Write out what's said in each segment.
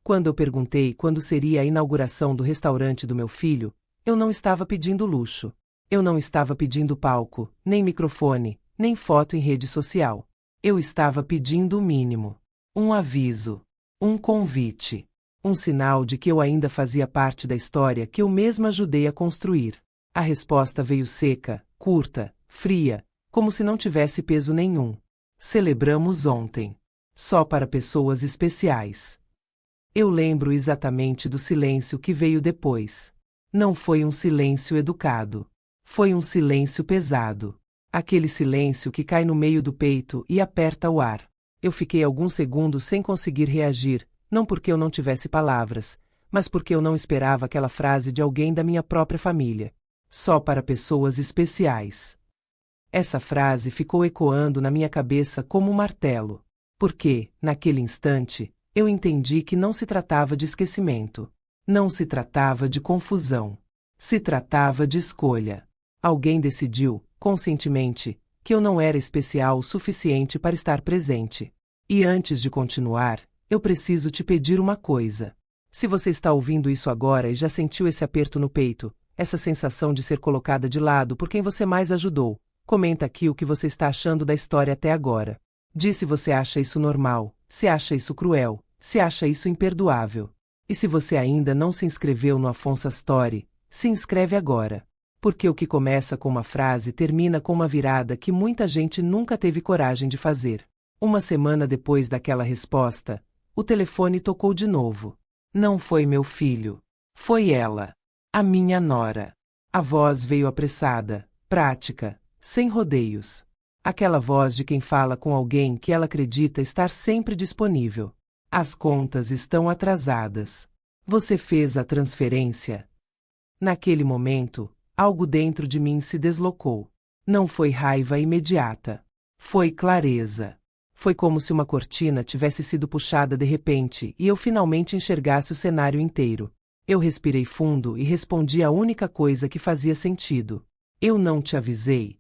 Quando eu perguntei quando seria a inauguração do restaurante do meu filho, eu não estava pedindo luxo. Eu não estava pedindo palco, nem microfone, nem foto em rede social. Eu estava pedindo o mínimo. Um aviso. Um convite. Um sinal de que eu ainda fazia parte da história que eu mesma ajudei a construir. A resposta veio seca, curta, fria, como se não tivesse peso nenhum. Celebramos ontem. Só para pessoas especiais. Eu lembro exatamente do silêncio que veio depois. Não foi um silêncio educado. Foi um silêncio pesado. Aquele silêncio que cai no meio do peito e aperta o ar. Eu fiquei alguns segundos sem conseguir reagir, não porque eu não tivesse palavras, mas porque eu não esperava aquela frase de alguém da minha própria família. Só para pessoas especiais. Essa frase ficou ecoando na minha cabeça como um martelo. Porque, naquele instante, eu entendi que não se tratava de esquecimento. Não se tratava de confusão. Se tratava de escolha. Alguém decidiu, conscientemente, que eu não era especial o suficiente para estar presente. E antes de continuar, eu preciso te pedir uma coisa. Se você está ouvindo isso agora e já sentiu esse aperto no peito, essa sensação de ser colocada de lado por quem você mais ajudou, comenta aqui o que você está achando da história até agora. Diz se você acha isso normal, se acha isso cruel, se acha isso imperdoável. E se você ainda não se inscreveu no Afonso Story, se inscreve agora. Porque o que começa com uma frase termina com uma virada que muita gente nunca teve coragem de fazer. Uma semana depois daquela resposta, o telefone tocou de novo. Não foi meu filho. Foi ela. A minha nora. A voz veio apressada, prática, sem rodeios. Aquela voz de quem fala com alguém que ela acredita estar sempre disponível. As contas estão atrasadas. Você fez a transferência? Naquele momento, algo dentro de mim se deslocou. Não foi raiva imediata. Foi clareza. Foi como se uma cortina tivesse sido puxada de repente e eu finalmente enxergasse o cenário inteiro. Eu respirei fundo e respondi a única coisa que fazia sentido. Eu não te avisei.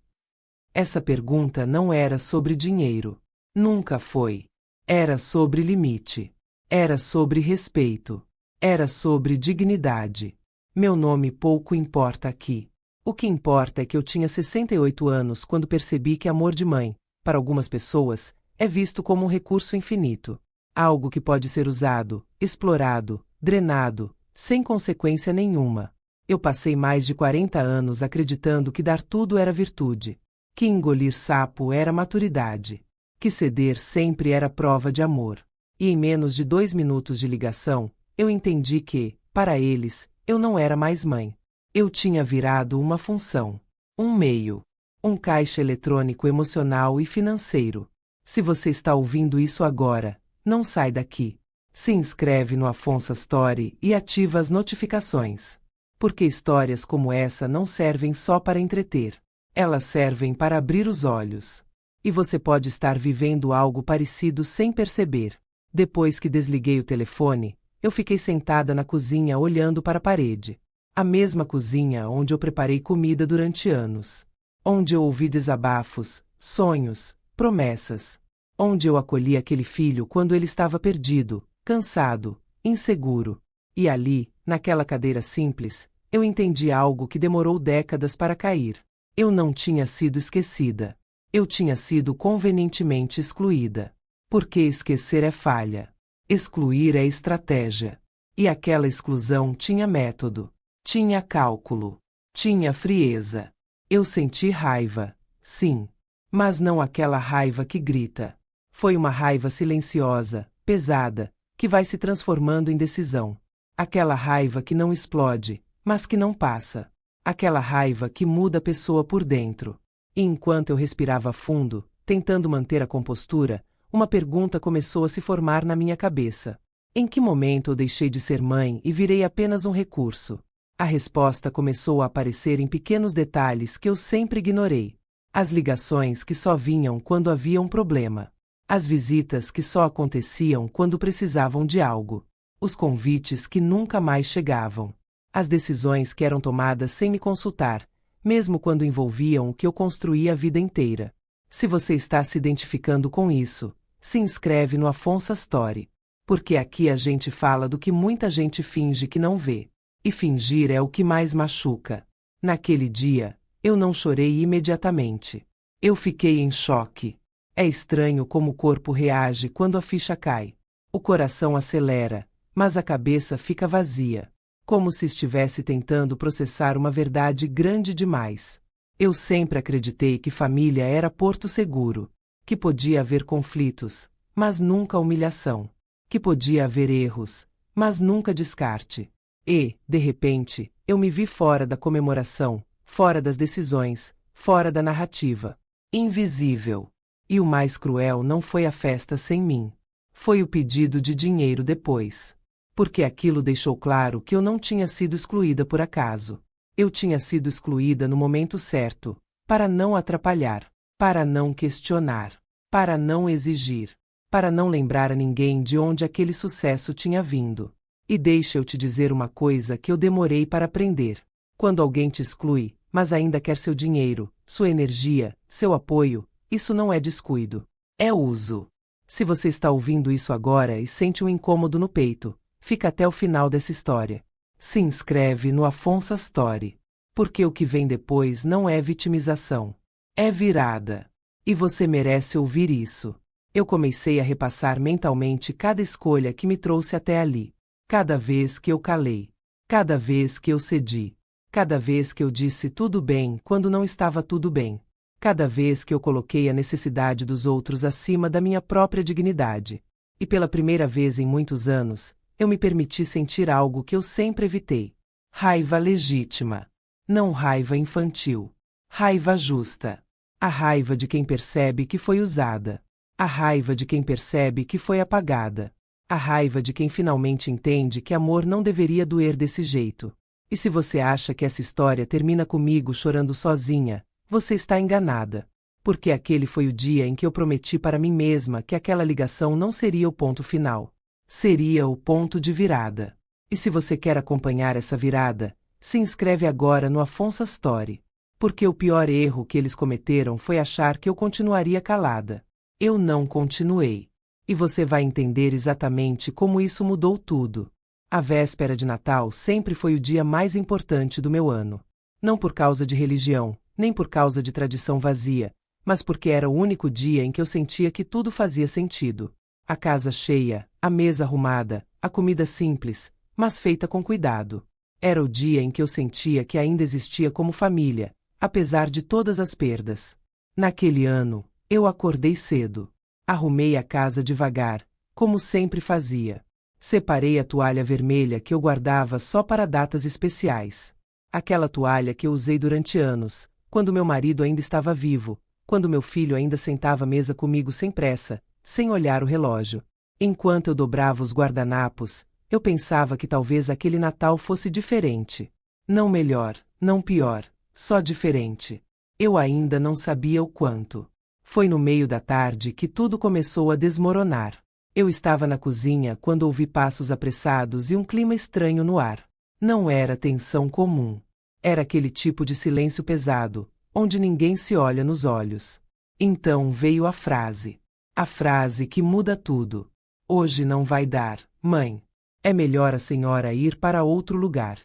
Essa pergunta não era sobre dinheiro. Nunca foi. Era sobre limite. Era sobre respeito. Era sobre dignidade. Meu nome pouco importa aqui. O que importa é que eu tinha 68 anos quando percebi que amor de mãe, para algumas pessoas, é visto como um recurso infinito. Algo que pode ser usado, explorado, drenado, sem consequência nenhuma. Eu passei mais de 40 anos acreditando que dar tudo era virtude. Que engolir sapo era maturidade. Que ceder sempre era prova de amor. E em menos de 2 minutos de ligação, eu entendi que, para eles, eu não era mais mãe. Eu tinha virado uma função. Um meio. Um caixa eletrônico emocional e financeiro. Se você está ouvindo isso agora, não sai daqui. Se inscreve no Afonso Story e ativa as notificações. Porque histórias como essa não servem só para entreter. Elas servem para abrir os olhos. E você pode estar vivendo algo parecido sem perceber. Depois que desliguei o telefone, eu fiquei sentada na cozinha olhando para a parede. A mesma cozinha onde eu preparei comida durante anos. Onde eu ouvi desabafos, sonhos, promessas. Onde eu acolhi aquele filho quando ele estava perdido, cansado, inseguro. E ali, naquela cadeira simples, eu entendi algo que demorou décadas para cair. Eu não tinha sido esquecida. Eu tinha sido convenientemente excluída. Porque esquecer é falha. Excluir é estratégia. E aquela exclusão tinha método. Tinha cálculo. Tinha frieza. Eu senti raiva, sim. Mas não aquela raiva que grita. Foi uma raiva silenciosa, pesada, que vai se transformando em decisão. Aquela raiva que não explode, mas que não passa. Aquela raiva que muda a pessoa por dentro. E enquanto eu respirava fundo, tentando manter a compostura, uma pergunta começou a se formar na minha cabeça. Em que momento eu deixei de ser mãe e virei apenas um recurso? A resposta começou a aparecer em pequenos detalhes que eu sempre ignorei. As ligações que só vinham quando havia um problema. As visitas que só aconteciam quando precisavam de algo. Os convites que nunca mais chegavam. As decisões que eram tomadas sem me consultar, mesmo quando envolviam o que eu construí a vida inteira. Se você está se identificando com isso, se inscreve no Afonso Story. Porque aqui a gente fala do que muita gente finge que não vê. E fingir é o que mais machuca. Naquele dia, eu não chorei imediatamente. Eu fiquei em choque. É estranho como o corpo reage quando a ficha cai. O coração acelera, mas a cabeça fica vazia. Como se estivesse tentando processar uma verdade grande demais. Eu sempre acreditei que família era porto seguro. Que podia haver conflitos, mas nunca humilhação. Que podia haver erros, mas nunca descarte. E, de repente, eu me vi fora da comemoração, fora das decisões, fora da narrativa. Invisível. E o mais cruel não foi a festa sem mim. Foi o pedido de dinheiro depois. Porque aquilo deixou claro que eu não tinha sido excluída por acaso. Eu tinha sido excluída no momento certo, para não atrapalhar, para não questionar, para não exigir, para não lembrar a ninguém de onde aquele sucesso tinha vindo. E deixa eu te dizer uma coisa que eu demorei para aprender. Quando alguém te exclui, mas ainda quer seu dinheiro, sua energia, seu apoio, isso não é descuido. É uso. Se você está ouvindo isso agora e sente um incômodo no peito, fica até o final dessa história. Se inscreve no Afonso Story. Porque o que vem depois não é vitimização. É virada. E você merece ouvir isso. Eu comecei a repassar mentalmente cada escolha que me trouxe até ali. Cada vez que eu calei. Cada vez que eu cedi. Cada vez que eu disse tudo bem quando não estava tudo bem. Cada vez que eu coloquei a necessidade dos outros acima da minha própria dignidade. E pela primeira vez em muitos anos, eu me permiti sentir algo que eu sempre evitei. Raiva legítima. Não raiva infantil. Raiva justa. A raiva de quem percebe que foi usada. A raiva de quem percebe que foi apagada. A raiva de quem finalmente entende que amor não deveria doer desse jeito. E se você acha que essa história termina comigo chorando sozinha, você está enganada. Porque aquele foi o dia em que eu prometi para mim mesma que aquela ligação não seria o ponto final. Seria o ponto de virada. E se você quer acompanhar essa virada, se inscreve agora no Afonso Story. Porque o pior erro que eles cometeram foi achar que eu continuaria calada. Eu não continuei. E você vai entender exatamente como isso mudou tudo. A véspera de Natal sempre foi o dia mais importante do meu ano. Não por causa de religião, nem por causa de tradição vazia, mas porque era o único dia em que eu sentia que tudo fazia sentido. A casa cheia, a mesa arrumada, a comida simples, mas feita com cuidado. Era o dia em que eu sentia que ainda existia como família, apesar de todas as perdas. Naquele ano, eu acordei cedo. Arrumei a casa devagar, como sempre fazia. Separei a toalha vermelha que eu guardava só para datas especiais. Aquela toalha que eu usei durante anos, quando meu marido ainda estava vivo, quando meu filho ainda sentava à mesa comigo sem pressa, sem olhar o relógio. Enquanto eu dobrava os guardanapos, eu pensava que talvez aquele Natal fosse diferente. Não melhor, não pior, só diferente. Eu ainda não sabia o quanto. Foi no meio da tarde que tudo começou a desmoronar. Eu estava na cozinha quando ouvi passos apressados e um clima estranho no ar. Não era tensão comum. Era aquele tipo de silêncio pesado, onde ninguém se olha nos olhos. Então veio a frase. A frase que muda tudo. Hoje não vai dar, mãe. É melhor a senhora ir para outro lugar.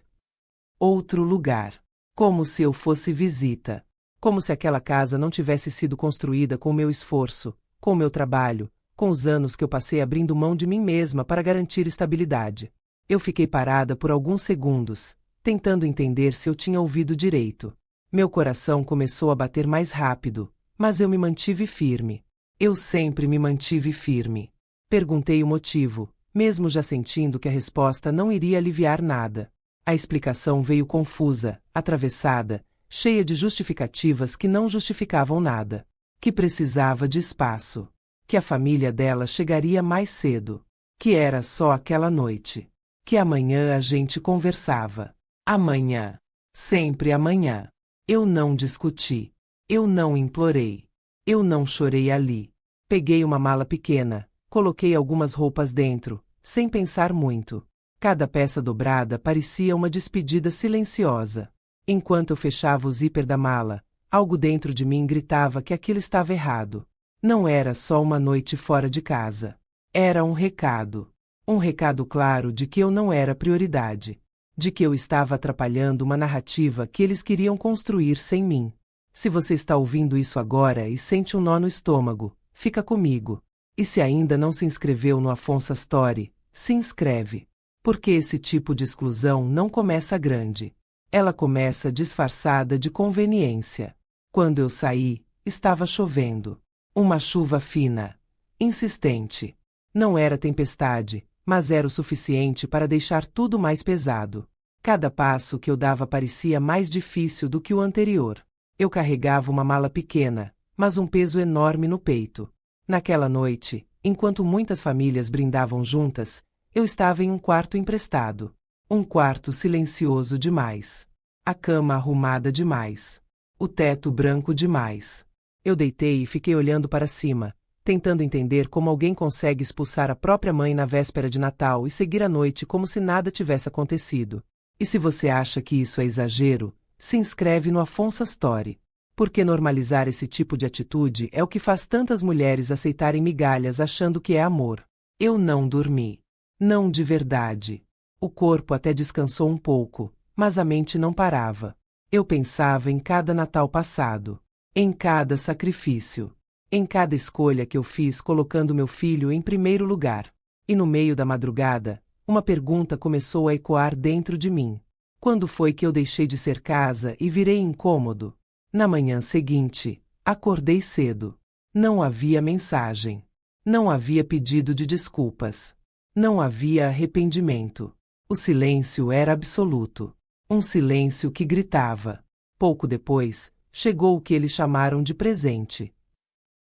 Outro lugar. Como se eu fosse visita. Como se aquela casa não tivesse sido construída com o meu esforço, com o meu trabalho, com os anos que eu passei abrindo mão de mim mesma para garantir estabilidade. Eu fiquei parada por alguns segundos, tentando entender se eu tinha ouvido direito. Meu coração começou a bater mais rápido, mas eu me mantive firme. Eu sempre me mantive firme. Perguntei o motivo, mesmo já sentindo que a resposta não iria aliviar nada. A explicação veio confusa, atravessada, cheia de justificativas que não justificavam nada. Que precisava de espaço. Que a família dela chegaria mais cedo. Que era só aquela noite. Que amanhã a gente conversava. Amanhã. Sempre amanhã. Eu não discuti. Eu não implorei. Eu não chorei ali. Peguei uma mala pequena, coloquei algumas roupas dentro, sem pensar muito. Cada peça dobrada parecia uma despedida silenciosa. Enquanto eu fechava o zíper da mala, algo dentro de mim gritava que aquilo estava errado. Não era só uma noite fora de casa. Era um recado. Um recado claro de que eu não era prioridade. De que eu estava atrapalhando uma narrativa que eles queriam construir sem mim. Se você está ouvindo isso agora e sente um nó no estômago, fica comigo. E se ainda não se inscreveu no Afonso Story, se inscreve. Porque esse tipo de exclusão não começa grande. Ela começa disfarçada de conveniência. Quando eu saí, estava chovendo. Uma chuva fina. Insistente. Não era tempestade, mas era o suficiente para deixar tudo mais pesado. Cada passo que eu dava parecia mais difícil do que o anterior. Eu carregava uma mala pequena, mas um peso enorme no peito. Naquela noite, enquanto muitas famílias brindavam juntas, eu estava em um quarto emprestado. Um quarto silencioso demais. A cama arrumada demais. O teto branco demais. Eu deitei e fiquei olhando para cima, tentando entender como alguém consegue expulsar a própria mãe na véspera de Natal e seguir a noite como se nada tivesse acontecido. E se você acha que isso é exagero, se inscreve no Afonso Story. Porque normalizar esse tipo de atitude é o que faz tantas mulheres aceitarem migalhas achando que é amor. Eu não dormi. Não de verdade. O corpo até descansou um pouco, mas a mente não parava. Eu pensava em cada Natal passado. Em cada sacrifício. Em cada escolha que eu fiz colocando meu filho em primeiro lugar. E no meio da madrugada, uma pergunta começou a ecoar dentro de mim. Quando foi que eu deixei de ser casa e virei incômodo? Na manhã seguinte, acordei cedo. Não havia mensagem. Não havia pedido de desculpas. Não havia arrependimento. O silêncio era absoluto. Um silêncio que gritava. Pouco depois, chegou o que eles chamaram de presente.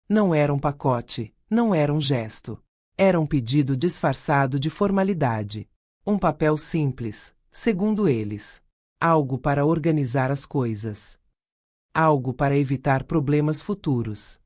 Não era um pacote, não era um gesto. Era um pedido disfarçado de formalidade. Um papel simples, segundo eles. Algo para organizar as coisas. Algo para evitar problemas futuros.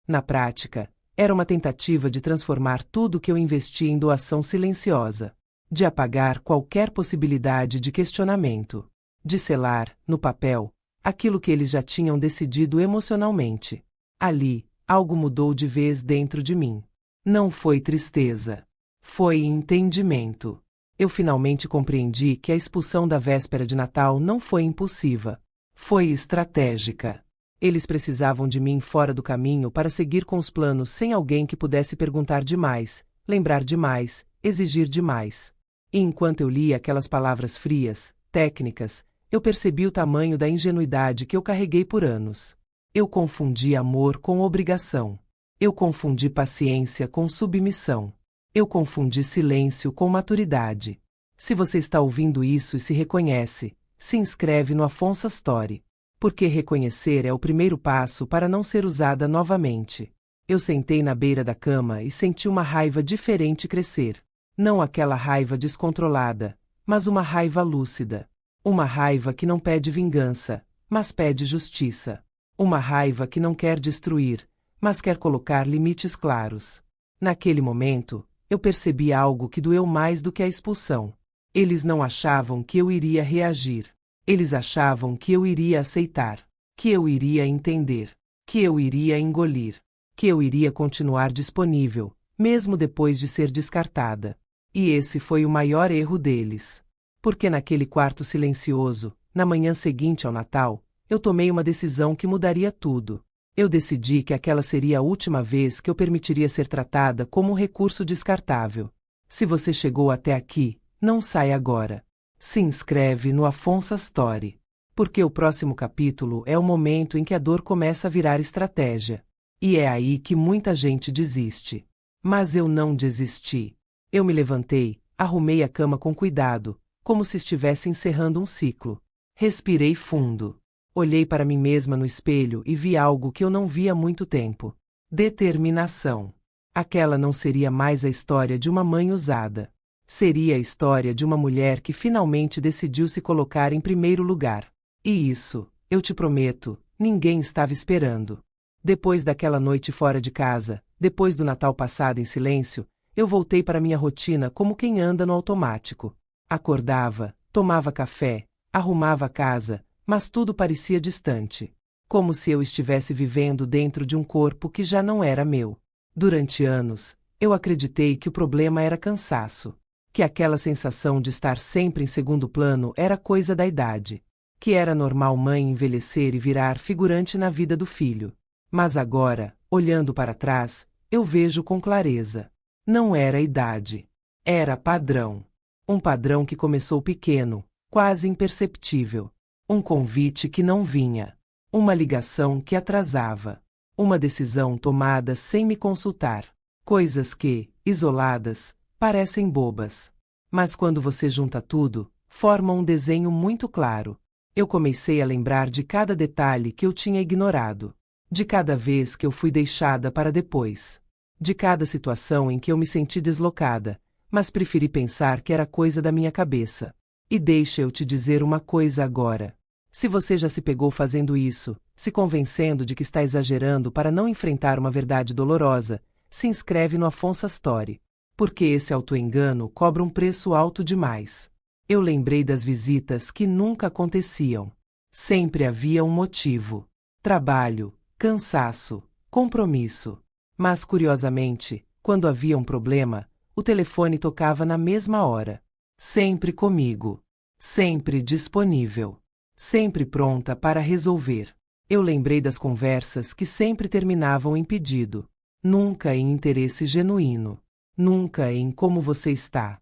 Na prática, era uma tentativa de transformar tudo que eu investi em doação silenciosa. De apagar qualquer possibilidade de questionamento. De selar, no papel, aquilo que eles já tinham decidido emocionalmente. Ali, algo mudou de vez dentro de mim. Não foi tristeza. Foi entendimento. Eu finalmente compreendi que a expulsão da véspera de Natal não foi impulsiva. Foi estratégica. Eles precisavam de mim fora do caminho para seguir com os planos sem alguém que pudesse perguntar demais, lembrar demais, exigir demais. E enquanto eu lia aquelas palavras frias, técnicas, eu percebi o tamanho da ingenuidade que eu carreguei por anos. Eu confundi amor com obrigação. Eu confundi paciência com submissão. Eu confundi silêncio com maturidade. Se você está ouvindo isso e se reconhece, se inscreve no Afonso Story. Porque reconhecer é o primeiro passo para não ser usada novamente. Eu sentei na beira da cama e senti uma raiva diferente crescer. Não aquela raiva descontrolada, mas uma raiva lúcida. Uma raiva que não pede vingança, mas pede justiça. Uma raiva que não quer destruir, mas quer colocar limites claros. Naquele momento, eu percebi algo que doeu mais do que a expulsão. Eles não achavam que eu iria reagir. Eles achavam que eu iria aceitar, que eu iria entender, que eu iria engolir, que eu iria continuar disponível, mesmo depois de ser descartada. E esse foi o maior erro deles. Porque naquele quarto silencioso, na manhã seguinte ao Natal, eu tomei uma decisão que mudaria tudo. Eu decidi que aquela seria a última vez que eu permitiria ser tratada como um recurso descartável. Se você chegou até aqui, não sai agora. Se inscreve no Afonso Story. Porque o próximo capítulo é o momento em que a dor começa a virar estratégia. E é aí que muita gente desiste. Mas eu não desisti. Eu me levantei, arrumei a cama com cuidado, como se estivesse encerrando um ciclo. Respirei fundo. Olhei para mim mesma no espelho e vi algo que eu não via há muito tempo. Determinação. Aquela não seria mais a história de uma mãe usada. Seria a história de uma mulher que finalmente decidiu se colocar em primeiro lugar. E isso, eu te prometo, ninguém estava esperando. Depois daquela noite fora de casa, depois do Natal passado em silêncio, eu voltei para minha rotina como quem anda no automático. Acordava, tomava café, arrumava a casa, mas tudo parecia distante. Como se eu estivesse vivendo dentro de um corpo que já não era meu. Durante anos, Eu acreditei que o problema era cansaço. Que aquela sensação de estar sempre em segundo plano era coisa da idade. Que era normal mãe envelhecer e virar figurante na vida do filho. Mas agora, olhando para trás, eu vejo com clareza. Não era idade. Era padrão. Um padrão que começou pequeno, quase imperceptível. Um convite que não vinha. Uma ligação que atrasava. Uma decisão tomada sem me consultar. Coisas que, isoladas, parecem bobas. Mas quando você junta tudo, formam um desenho muito claro. Eu comecei a lembrar de cada detalhe que eu tinha ignorado. De cada vez que eu fui deixada para depois. De cada situação em que eu me senti deslocada, mas preferi pensar que era coisa da minha cabeça. E deixa eu te dizer uma coisa agora. Se você já se pegou fazendo isso, se convencendo de que está exagerando para não enfrentar uma verdade dolorosa, se inscreve no Afonso Story. Porque esse autoengano cobra um preço alto demais. Eu lembrei das visitas que nunca aconteciam. Sempre havia um motivo. Trabalho, cansaço, compromisso. Mas, curiosamente, quando havia um problema, o telefone tocava na mesma hora. Sempre comigo. Sempre disponível. Sempre pronta para resolver. Eu lembrei das conversas que sempre terminavam em pedido. Nunca em interesse genuíno. Nunca em como você está.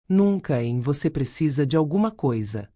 Nunca em você precisa de alguma coisa.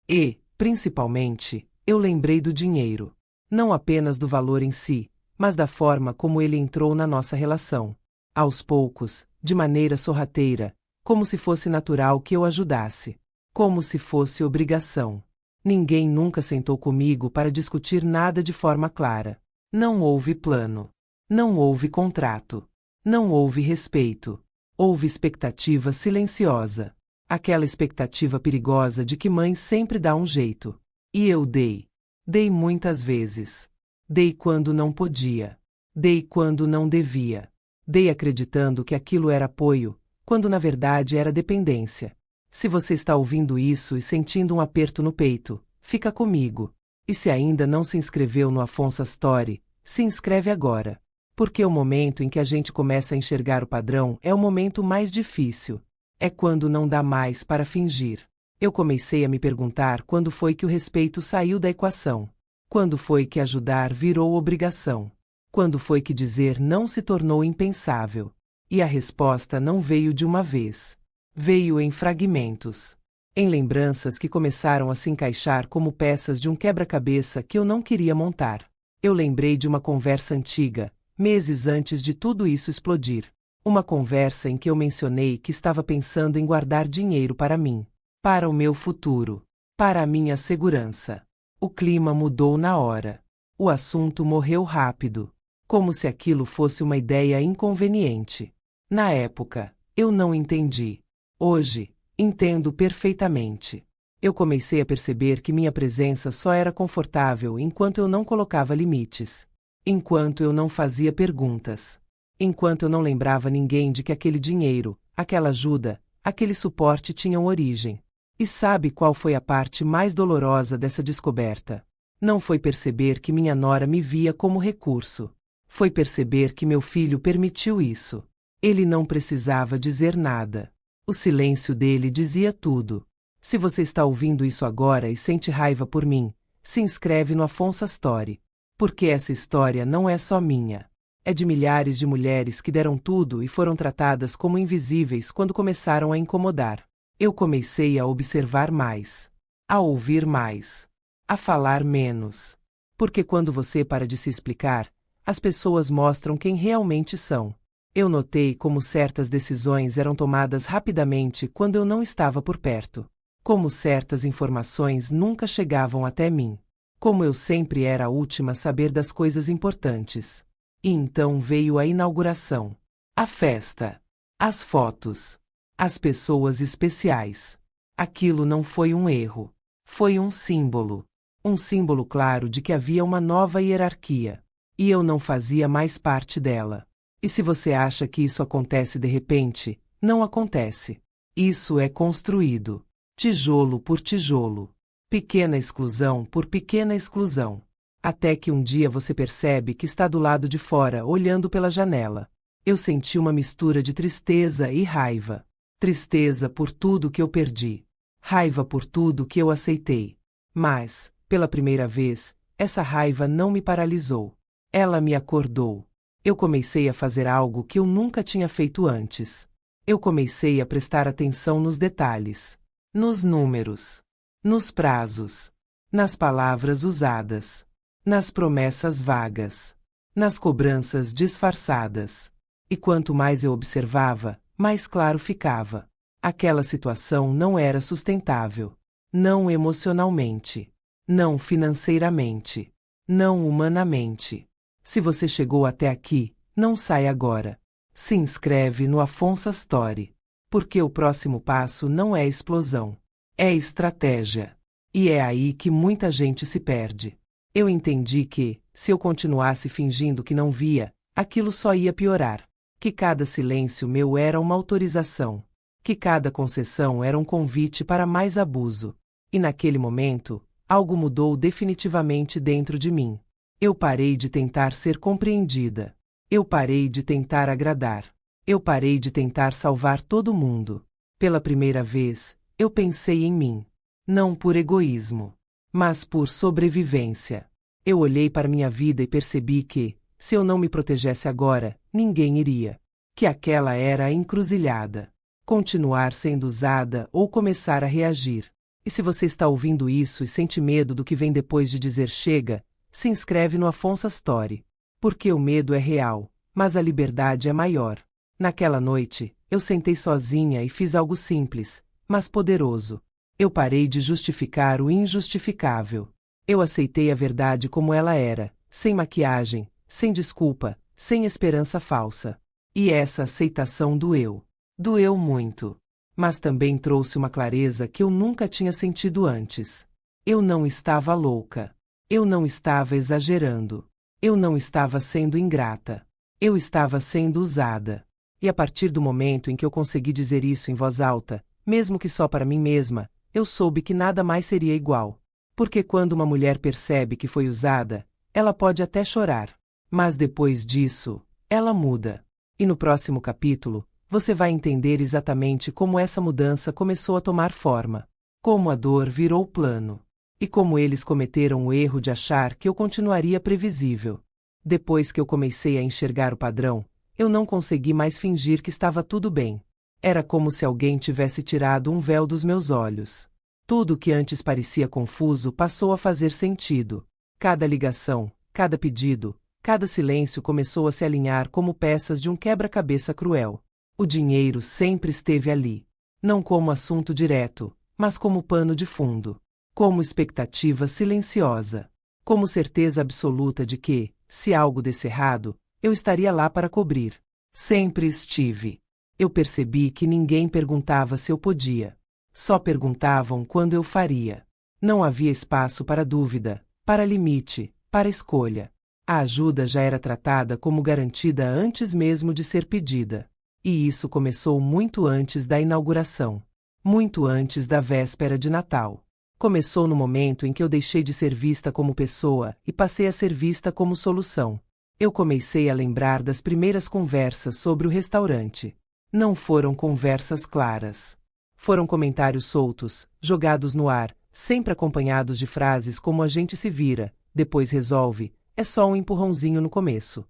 E, principalmente, eu lembrei do dinheiro. Não apenas do valor em si, mas da forma como ele entrou na nossa relação. Aos poucos, de maneira sorrateira, como se fosse natural que eu ajudasse. Como se fosse obrigação. Ninguém nunca sentou comigo para discutir nada de forma clara. Não houve plano. Não houve contrato. Não houve respeito. Houve expectativa silenciosa. Aquela expectativa perigosa de que mãe sempre dá um jeito. E eu dei. Dei muitas vezes. Dei quando não podia. Dei quando não devia. Dei acreditando que aquilo era apoio, quando na verdade era dependência. Se você está ouvindo isso e sentindo um aperto no peito, fica comigo. E se ainda não se inscreveu no Afonso Story, se inscreve agora. Porque o momento em que a gente começa a enxergar o padrão é o momento mais difícil. É quando não dá mais para fingir. Eu comecei a me perguntar quando foi que o respeito saiu da equação. Quando foi que ajudar virou obrigação. Quando foi que dizer não se tornou impensável. E a resposta não veio de uma vez. Veio em fragmentos. Em lembranças que começaram a se encaixar como peças de um quebra-cabeça que eu não queria montar. Eu lembrei de uma conversa antiga, meses antes de tudo isso explodir. Uma conversa em que eu mencionei que estava pensando em guardar dinheiro para mim. Para o meu futuro. Para a minha segurança. O clima mudou na hora. O assunto morreu rápido. Como se aquilo fosse uma ideia inconveniente. Na época, eu não entendi. Hoje, entendo perfeitamente. Eu comecei a perceber que minha presença só era confortável enquanto eu não colocava limites. Enquanto eu não fazia perguntas. Enquanto eu não lembrava ninguém de que aquele dinheiro, aquela ajuda, aquele suporte tinham origem. E sabe qual foi a parte mais dolorosa dessa descoberta? Não foi perceber que minha nora me via como recurso. Foi perceber que meu filho permitiu isso. Ele não precisava dizer nada. O silêncio dele dizia tudo. Se você está ouvindo isso agora e sente raiva por mim, se inscreve no Afonso Story. Porque essa história não é só minha. É de milhares de mulheres que deram tudo e foram tratadas como invisíveis quando começaram a incomodar. Eu comecei a observar mais. A ouvir mais. A falar menos. Porque quando você para de se explicar, as pessoas mostram quem realmente são. Eu notei como certas decisões eram tomadas rapidamente quando eu não estava por perto. Como certas informações nunca chegavam até mim. Como eu sempre era a última a saber das coisas importantes. E então veio a inauguração. A festa. As fotos. As pessoas especiais. Aquilo não foi um erro. Foi um símbolo. Um símbolo claro de que havia uma nova hierarquia. E eu não fazia mais parte dela. E se você acha que isso acontece de repente, não acontece. Isso é construído. Tijolo por tijolo. Pequena exclusão por pequena exclusão. Até que um dia você percebe que está do lado de fora olhando pela janela. Eu senti uma mistura de tristeza e raiva. Tristeza por tudo que eu perdi. Raiva por tudo que eu aceitei. Mas, pela primeira vez, essa raiva não me paralisou. Ela me acordou. Eu comecei a fazer algo que eu nunca tinha feito antes. Eu comecei a prestar atenção nos detalhes, nos números, nos prazos, nas palavras usadas, nas promessas vagas, nas cobranças disfarçadas. E quanto mais eu observava, mais claro ficava. Aquela situação não era sustentável. Não emocionalmente. Não financeiramente. Não humanamente. Se você chegou até aqui, não sai agora. Se inscreve no Afonso Story. Porque o próximo passo não é explosão. É estratégia. E é aí que muita gente se perde. Eu entendi que, se eu continuasse fingindo que não via, aquilo só ia piorar. Que cada silêncio meu era uma autorização. Que cada concessão era um convite para mais abuso. E naquele momento, algo mudou definitivamente dentro de mim. Eu parei de tentar ser compreendida. Eu parei de tentar agradar. Eu parei de tentar salvar todo mundo. Pela primeira vez, eu pensei em mim. Não por egoísmo, mas por sobrevivência. Eu olhei para minha vida e percebi que, se eu não me protegesse agora, ninguém iria. Que aquela era a encruzilhada. Continuar sendo usada ou começar a reagir. E se você está ouvindo isso e sente medo do que vem depois de dizer chega, se inscreve no Afonso Story. Porque o medo é real, mas a liberdade é maior. Naquela noite, eu sentei sozinha e fiz algo simples, mas poderoso. Eu parei de justificar o injustificável. Eu aceitei a verdade como ela era, sem maquiagem, sem desculpa, sem esperança falsa. E essa aceitação doeu. Doeu muito. Mas também trouxe uma clareza que eu nunca tinha sentido antes. Eu não estava louca. Eu não estava exagerando. Eu não estava sendo ingrata. Eu estava sendo usada. E a partir do momento em que eu consegui dizer isso em voz alta, mesmo que só para mim mesma, eu soube que nada mais seria igual. Porque quando uma mulher percebe que foi usada, ela pode até chorar. Mas depois disso, ela muda. E no próximo capítulo, você vai entender exatamente como essa mudança começou a tomar forma. Como a dor virou plano. E como eles cometeram o erro de achar que eu continuaria previsível. Depois que eu comecei a enxergar o padrão, eu não consegui mais fingir que estava tudo bem. Era como se alguém tivesse tirado um véu dos meus olhos. Tudo que antes parecia confuso passou a fazer sentido. Cada ligação, cada pedido, cada silêncio começou a se alinhar como peças de um quebra-cabeça cruel. O dinheiro sempre esteve ali. Não como assunto direto, mas como pano de fundo. Como expectativa silenciosa. Como certeza absoluta de que, se algo desse errado, eu estaria lá para cobrir. Sempre estive. Eu percebi que ninguém perguntava se eu podia. Só perguntavam quando eu faria. Não havia espaço para dúvida, para limite, para escolha. A ajuda já era tratada como garantida antes mesmo de ser pedida. E isso começou muito antes da inauguração. Muito antes da véspera de Natal. Começou no momento em que eu deixei de ser vista como pessoa e passei a ser vista como solução. Eu comecei a lembrar das primeiras conversas sobre o restaurante. Não foram conversas claras. Foram comentários soltos, jogados no ar, sempre acompanhados de frases como a gente se vira, depois resolve, é só um empurrãozinho no começo.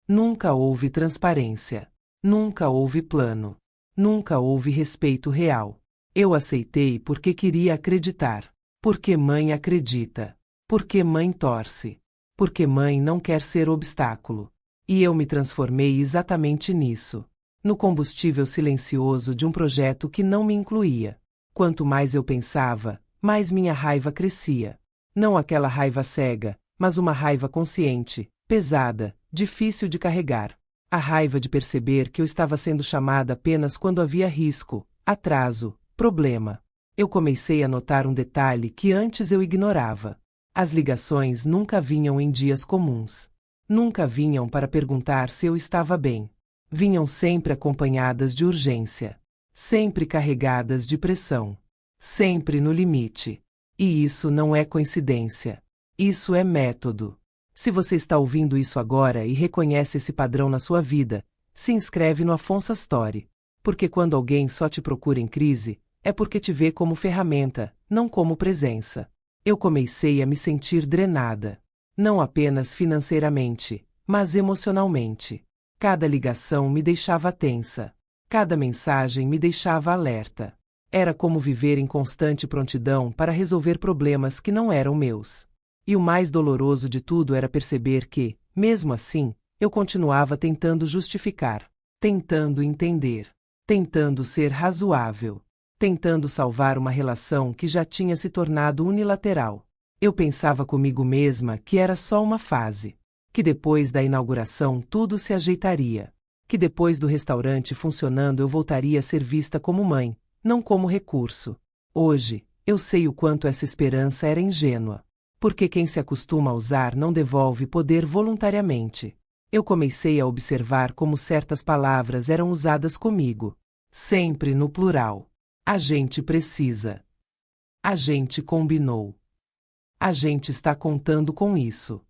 Nunca houve transparência. Nunca houve plano. Nunca houve respeito real. Eu aceitei porque queria acreditar. Porque mãe acredita. Porque mãe torce. Porque mãe não quer ser obstáculo. E eu me transformei exatamente nisso. No combustível silencioso de um projeto que não me incluía. Quanto mais eu pensava, mais minha raiva crescia. Não aquela raiva cega, mas uma raiva consciente, pesada, difícil de carregar. A raiva de perceber que eu estava sendo chamada apenas quando havia risco, atraso, problema. Eu comecei a notar um detalhe que antes eu ignorava. As ligações nunca vinham em dias comuns. Nunca vinham para perguntar se eu estava bem. Vinham sempre acompanhadas de urgência. Sempre carregadas de pressão. Sempre no limite. E isso não é coincidência. Isso é método. Se você está ouvindo isso agora e reconhece esse padrão na sua vida, Se inscreve no Afonso Story. Porque quando alguém só te procura em crise, é porque te vê como ferramenta, não como presença. Eu comecei a me sentir drenada. Não apenas financeiramente, mas emocionalmente. Cada ligação me deixava tensa. Cada mensagem me deixava alerta. Era como viver em constante prontidão para resolver problemas que não eram meus. E o mais doloroso de tudo era perceber que, mesmo assim, eu continuava tentando justificar, tentando entender, tentando ser razoável, tentando salvar uma relação que já tinha se tornado unilateral. Eu pensava comigo mesma que era só uma fase, que depois da inauguração tudo se ajeitaria, que depois do restaurante funcionando eu voltaria a ser vista como mãe, não como recurso. Hoje, eu sei o quanto essa esperança era ingênua, porque quem se acostuma a usar não devolve poder voluntariamente. Eu comecei a observar como certas palavras eram usadas comigo, sempre no plural. A gente precisa. A gente combinou. A gente está contando com isso.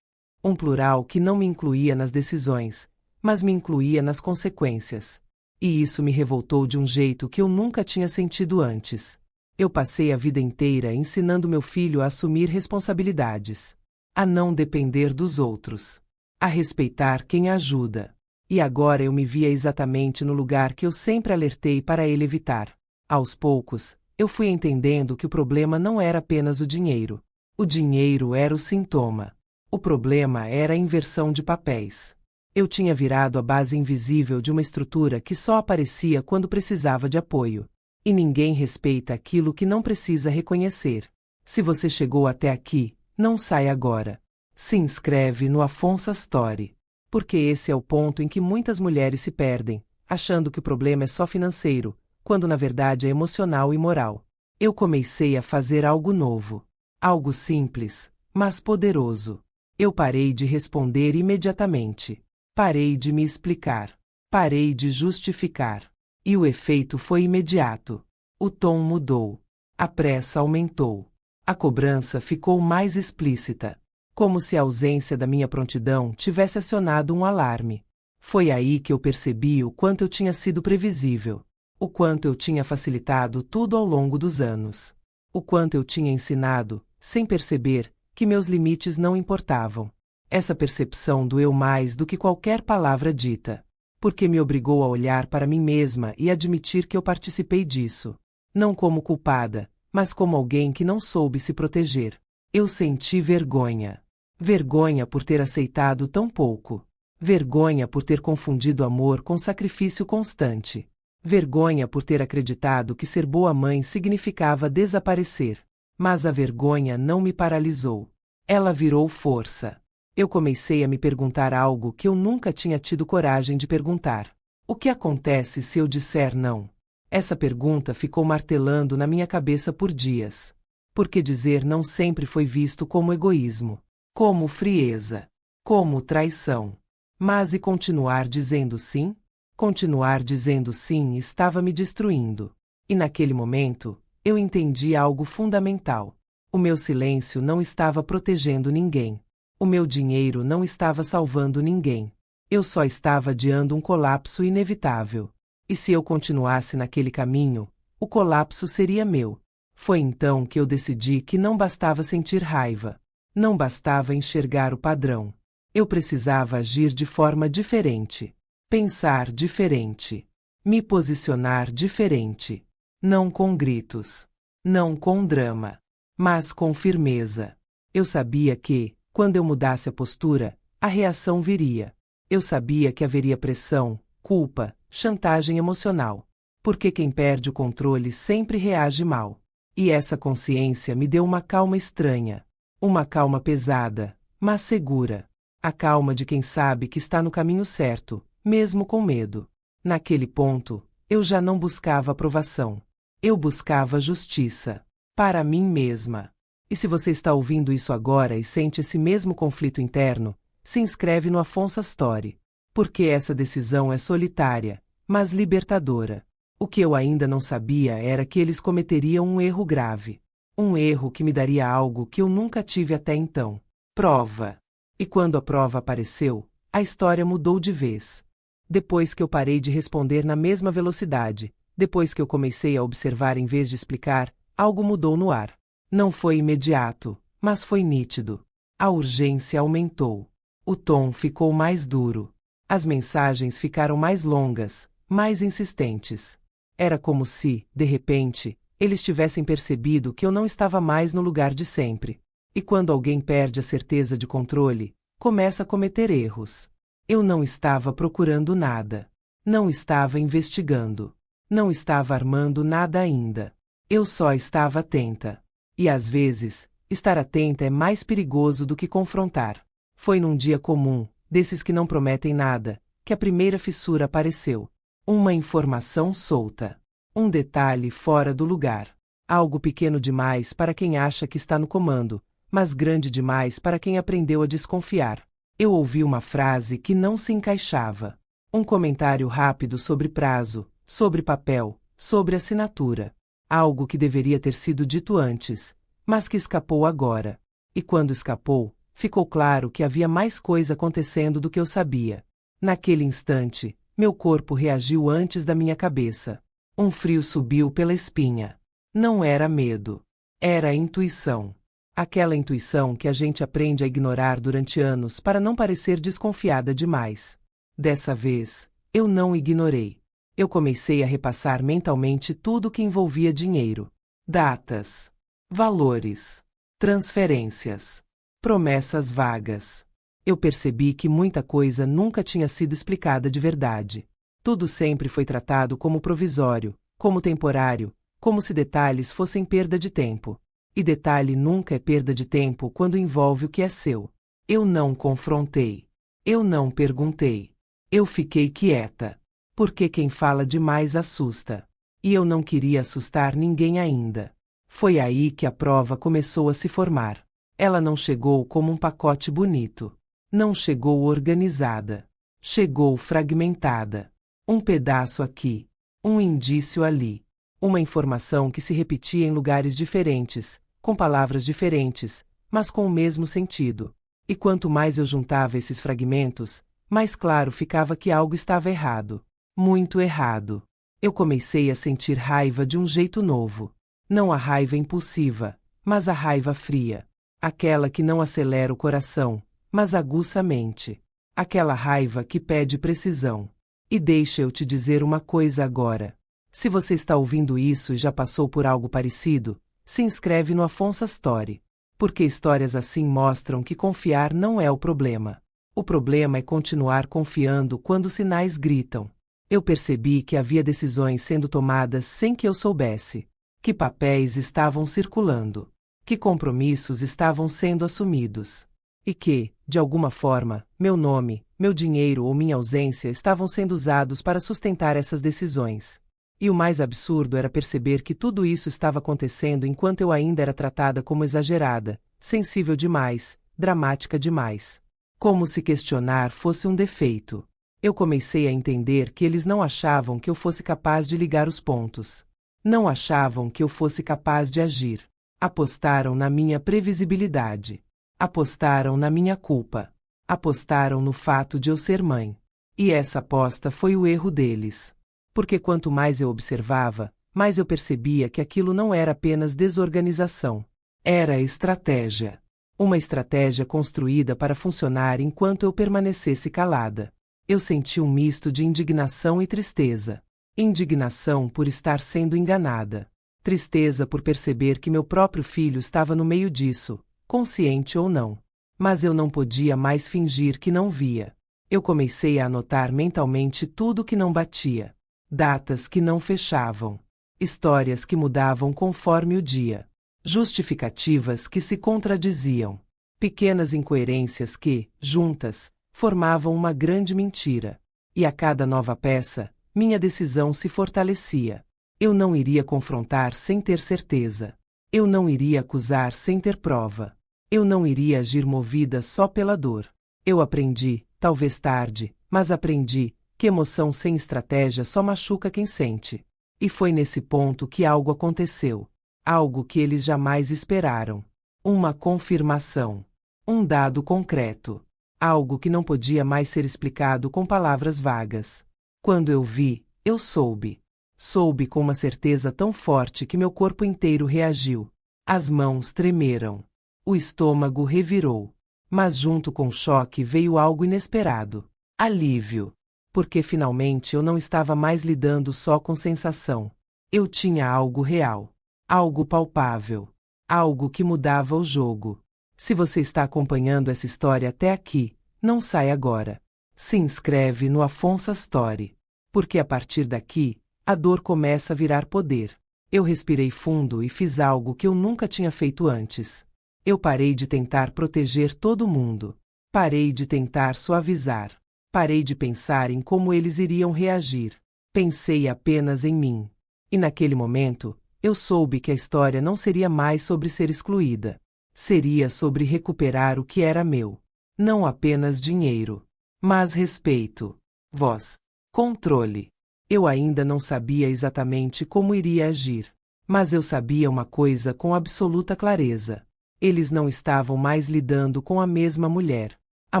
Um plural que não me incluía nas decisões, mas me incluía nas consequências. E isso me revoltou de um jeito que eu nunca tinha sentido antes. Eu passei a vida inteira ensinando meu filho a assumir responsabilidades, a não depender dos outros, a respeitar quem ajuda. E agora eu me via exatamente no lugar que eu sempre alertei para ele evitar. Aos poucos, eu fui entendendo que o problema não era apenas o dinheiro. O dinheiro era o sintoma. O problema era a inversão de papéis. Eu tinha virado a base invisível de uma estrutura que só aparecia quando precisava de apoio. E ninguém respeita aquilo que não precisa reconhecer. Se você chegou até aqui, não sai agora. Se inscreve no Afonso Story. Porque esse é o ponto em que muitas mulheres se perdem, achando que o problema é só financeiro, quando na verdade é emocional e moral. Eu comecei a fazer algo novo. Algo simples, mas poderoso. Eu parei de responder imediatamente. Parei de me explicar. Parei de justificar. E o efeito foi imediato. O tom mudou. A pressa aumentou. A cobrança ficou mais explícita. Como se a ausência da minha prontidão tivesse acionado um alarme. Foi aí que eu percebi o quanto eu tinha sido previsível. O quanto eu tinha facilitado tudo ao longo dos anos. O quanto eu tinha ensinado, sem perceber, que meus limites não importavam. Essa percepção doeu mais do que qualquer palavra dita. Porque me obrigou a olhar para mim mesma e admitir que eu participei disso. Não como culpada, mas como alguém que não soube se proteger. Eu senti vergonha. Vergonha por ter aceitado tão pouco. Vergonha por ter confundido amor com sacrifício constante. Vergonha por ter acreditado que ser boa mãe significava desaparecer. Mas a vergonha não me paralisou. Ela virou força. Eu comecei a me perguntar algo que eu nunca tinha tido coragem de perguntar. O que acontece se eu disser não? Essa pergunta ficou martelando na minha cabeça por dias. Porque dizer não sempre foi visto como egoísmo, como frieza, como traição. Mas e continuar dizendo sim? Continuar dizendo sim estava me destruindo. E naquele momento, eu entendi algo fundamental. O meu silêncio não estava protegendo ninguém. O meu dinheiro não estava salvando ninguém. Eu só estava adiando um colapso inevitável. E se eu continuasse naquele caminho, o colapso seria meu. Foi então que eu decidi que não bastava sentir raiva. Não bastava enxergar o padrão. Eu precisava agir de forma diferente. Pensar diferente. Me posicionar diferente. Não com gritos. Não com drama. Mas com firmeza. Eu sabia que, quando eu mudasse a postura, a reação viria. Eu sabia que haveria pressão, culpa, chantagem emocional. Porque quem perde o controle sempre reage mal. E essa consciência me deu uma calma estranha. Uma calma pesada, mas segura. A calma de quem sabe que está no caminho certo, mesmo com medo. Naquele ponto, eu já não buscava aprovação. Eu buscava justiça. Para mim mesma. E se você está ouvindo isso agora e sente esse mesmo conflito interno, se inscreve no Afonso Story. Porque essa decisão é solitária, mas libertadora. O que eu ainda não sabia era que eles cometeriam um erro grave. Um erro que me daria algo que eu nunca tive até então. Prova. E quando a prova apareceu, a história mudou de vez. Depois que eu parei de responder na mesma velocidade, depois que eu comecei a observar em vez de explicar, algo mudou no ar. Não foi imediato, mas foi nítido. A urgência aumentou. O tom ficou mais duro. As mensagens ficaram mais longas, mais insistentes. Era como se, de repente, eles tivessem percebido que eu não estava mais no lugar de sempre. E quando alguém perde a certeza de controle, começa a cometer erros. Eu não estava procurando nada. Não estava investigando. Não estava armando nada ainda. Eu só estava atenta. E às vezes, estar atenta é mais perigoso do que confrontar. Foi num dia comum, desses que não prometem nada, que a primeira fissura apareceu. Uma informação solta. Um detalhe fora do lugar. Algo pequeno demais para quem acha que está no comando, mas grande demais para quem aprendeu a desconfiar. Eu ouvi uma frase que não se encaixava. Um comentário rápido sobre prazo, sobre papel, sobre assinatura. Algo que deveria ter sido dito antes, mas que escapou agora. E quando escapou, ficou claro que havia mais coisa acontecendo do que eu sabia. Naquele instante, meu corpo reagiu antes da minha cabeça. Um frio subiu pela espinha. Não era medo. Era intuição. Aquela intuição que a gente aprende a ignorar durante anos para não parecer desconfiada demais. Dessa vez, eu não ignorei. Eu comecei a repassar mentalmente tudo que envolvia dinheiro. Datas. Valores. Transferências. Promessas vagas. Eu percebi que muita coisa nunca tinha sido explicada de verdade. Tudo sempre foi tratado como provisório, como temporário, como se detalhes fossem perda de tempo. E detalhe nunca é perda de tempo quando envolve o que é seu. Eu não confrontei. Eu não perguntei. Eu fiquei quieta. Porque quem fala demais assusta. E eu não queria assustar ninguém ainda. Foi aí que a prova começou a se formar. Ela não chegou como um pacote bonito. Não chegou organizada. Chegou fragmentada. Um pedaço aqui. Um indício ali. Uma informação que se repetia em lugares diferentes, com palavras diferentes, mas com o mesmo sentido. E quanto mais eu juntava esses fragmentos, mais claro ficava que algo estava errado. Muito errado. Eu comecei a sentir raiva de um jeito novo. Não a raiva impulsiva, mas a raiva fria. Aquela que não acelera o coração, mas aguça a mente. Aquela raiva que pede precisão. E deixa eu te dizer uma coisa agora. Se você está ouvindo isso e já passou por algo parecido, se inscreve no Afonso Story. Porque histórias assim mostram que confiar não é o problema. O problema é continuar confiando quando os sinais gritam. Eu percebi que havia decisões sendo tomadas sem que eu soubesse. Que papéis estavam circulando. Que compromissos estavam sendo assumidos. E que, de alguma forma, meu nome, meu dinheiro ou minha ausência estavam sendo usados para sustentar essas decisões. E o mais absurdo era perceber que tudo isso estava acontecendo enquanto eu ainda era tratada como exagerada, sensível demais, dramática demais. Como se questionar fosse um defeito. Eu comecei a entender que eles não achavam que eu fosse capaz de ligar os pontos. Não achavam que eu fosse capaz de agir. Apostaram na minha previsibilidade. Apostaram na minha culpa. Apostaram no fato de eu ser mãe. E essa aposta foi o erro deles. Porque quanto mais eu observava, mais eu percebia que aquilo não era apenas desorganização. Era estratégia. Uma estratégia construída para funcionar enquanto eu permanecesse calada. Eu senti um misto de indignação e tristeza. Indignação por estar sendo enganada. Tristeza por perceber que meu próprio filho estava no meio disso, consciente ou não. Mas eu não podia mais fingir que não via. Eu comecei a anotar mentalmente tudo que não batia. Datas que não fechavam. Histórias que mudavam conforme o dia. Justificativas que se contradiziam. Pequenas incoerências que, juntas, formavam uma grande mentira. E a cada nova peça, minha decisão se fortalecia. Eu não iria confrontar sem ter certeza. Eu não iria acusar sem ter prova. Eu não iria agir movida só pela dor. Eu aprendi, talvez tarde, mas aprendi, que emoção sem estratégia só machuca quem sente. E foi nesse ponto que algo aconteceu. Algo que eles jamais esperaram. Uma confirmação. Um dado concreto. Algo que não podia mais ser explicado com palavras vagas. Quando eu vi, eu soube. Soube com uma certeza tão forte que meu corpo inteiro reagiu. As mãos tremeram. O estômago revirou. Mas junto com o choque veio algo inesperado. Alívio. Porque finalmente eu não estava mais lidando só com sensação. Eu tinha algo real. Algo palpável. Algo que mudava o jogo. Se você está acompanhando essa história até aqui, não sai agora. Se inscreve no Afonso Story. Porque a partir daqui, a dor começa a virar poder. Eu respirei fundo e fiz algo que eu nunca tinha feito antes. Eu parei de tentar proteger todo mundo. Parei de tentar suavizar. Parei de pensar em como eles iriam reagir. Pensei apenas em mim. E naquele momento, eu soube que a história não seria mais sobre ser excluída. Seria sobre recuperar o que era meu. Não apenas dinheiro, mas respeito, voz, controle. Eu ainda não sabia exatamente como iria agir. Mas eu sabia uma coisa com absoluta clareza. Eles não estavam mais lidando com a mesma mulher. A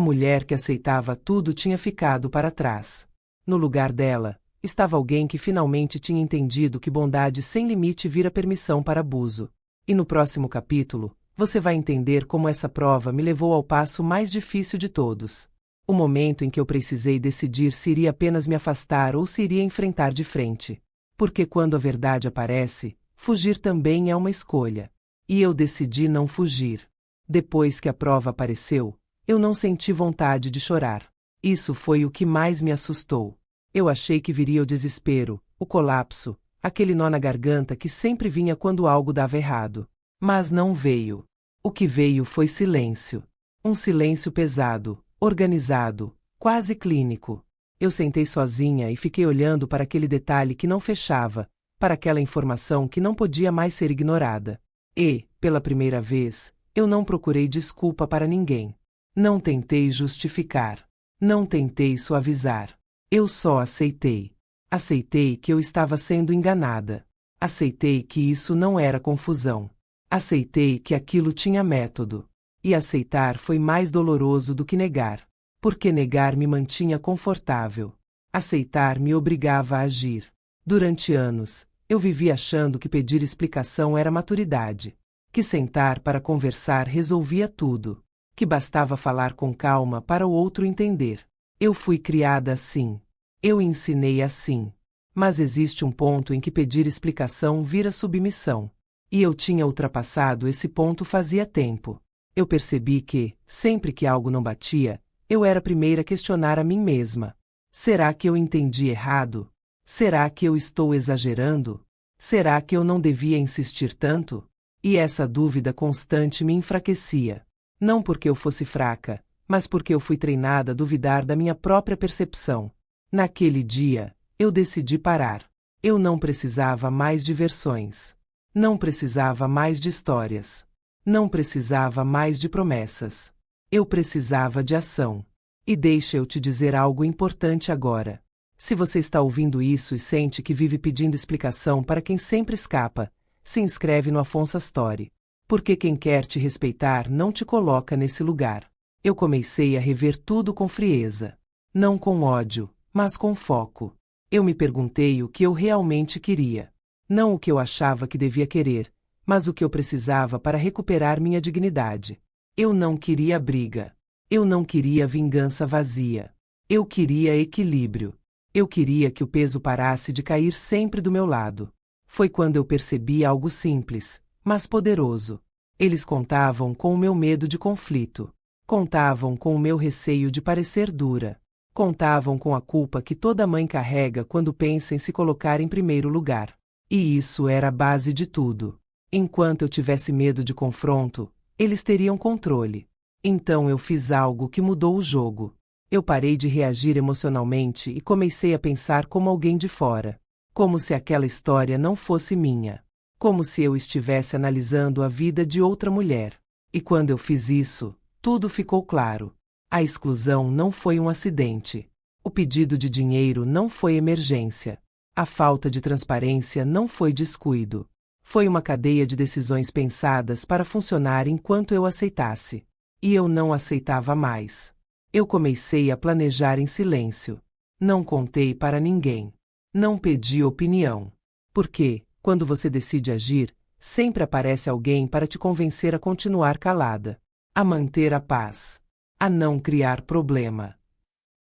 mulher que aceitava tudo tinha ficado para trás. No lugar dela, estava alguém que finalmente tinha entendido que bondade sem limite vira permissão para abuso. E no próximo capítulo, você vai entender como essa prova me levou ao passo mais difícil de todos. O momento em que eu precisei decidir se iria apenas me afastar ou se iria enfrentar de frente. Porque quando a verdade aparece, fugir também é uma escolha. E eu decidi não fugir. Depois que a prova apareceu, eu não senti vontade de chorar. Isso foi o que mais me assustou. Eu achei que viria o desespero, o colapso, aquele nó na garganta que sempre vinha quando algo dava errado. Mas não veio. O que veio foi silêncio. Um silêncio pesado, organizado, quase clínico. Eu sentei sozinha e fiquei olhando para aquele detalhe que não fechava, para aquela informação que não podia mais ser ignorada. E, pela primeira vez, eu não procurei desculpa para ninguém. Não tentei justificar. Não tentei suavizar. Eu só aceitei. Aceitei que eu estava sendo enganada. Aceitei que isso não era confusão. Aceitei que aquilo tinha método. E aceitar foi mais doloroso do que negar. Porque negar me mantinha confortável. Aceitar me obrigava a agir. Durante anos, eu vivi achando que pedir explicação era maturidade. Que sentar para conversar resolvia tudo. Que bastava falar com calma para o outro entender. Eu fui criada assim. Eu ensinei assim. Mas existe um ponto em que pedir explicação vira submissão. E eu tinha ultrapassado esse ponto fazia tempo. Eu percebi que, sempre que algo não batia, eu era a primeira a questionar a mim mesma. Será que eu entendi errado? Será que eu estou exagerando? Será que eu não devia insistir tanto? E essa dúvida constante me enfraquecia. Não porque eu fosse fraca, mas porque eu fui treinada a duvidar da minha própria percepção. Naquele dia, eu decidi parar. Eu não precisava mais de versões. Não precisava mais de histórias. Não precisava mais de promessas. Eu precisava de ação. E deixa eu te dizer algo importante agora. Se você está ouvindo isso e sente que vive pedindo explicação para quem sempre escapa, se inscreve no Afonso Story. Porque quem quer te respeitar não te coloca nesse lugar. Eu comecei a rever tudo com frieza. Não com ódio, mas com foco. Eu me perguntei o que eu realmente queria. Não o que eu achava que devia querer, mas o que eu precisava para recuperar minha dignidade. Eu não queria briga. Eu não queria vingança vazia. Eu queria equilíbrio. Eu queria que o peso parasse de cair sempre do meu lado. Foi quando eu percebi algo simples, mas poderoso. Eles contavam com o meu medo de conflito. Contavam com o meu receio de parecer dura. Contavam com a culpa que toda mãe carrega quando pensa em se colocar em primeiro lugar. E isso era a base de tudo. Enquanto eu tivesse medo de confronto, eles teriam controle. Então eu fiz algo que mudou o jogo. Eu parei de reagir emocionalmente e comecei a pensar como alguém de fora. Como se aquela história não fosse minha. Como se eu estivesse analisando a vida de outra mulher. E quando eu fiz isso, tudo ficou claro. A exclusão não foi um acidente. O pedido de dinheiro não foi emergência. A falta de transparência não foi descuido. Foi uma cadeia de decisões pensadas para funcionar enquanto eu aceitasse. E eu não aceitava mais. Eu comecei a planejar em silêncio. Não contei para ninguém. Não pedi opinião. Porque, quando você decide agir, sempre aparece alguém para te convencer a continuar calada, a manter a paz, a não criar problema.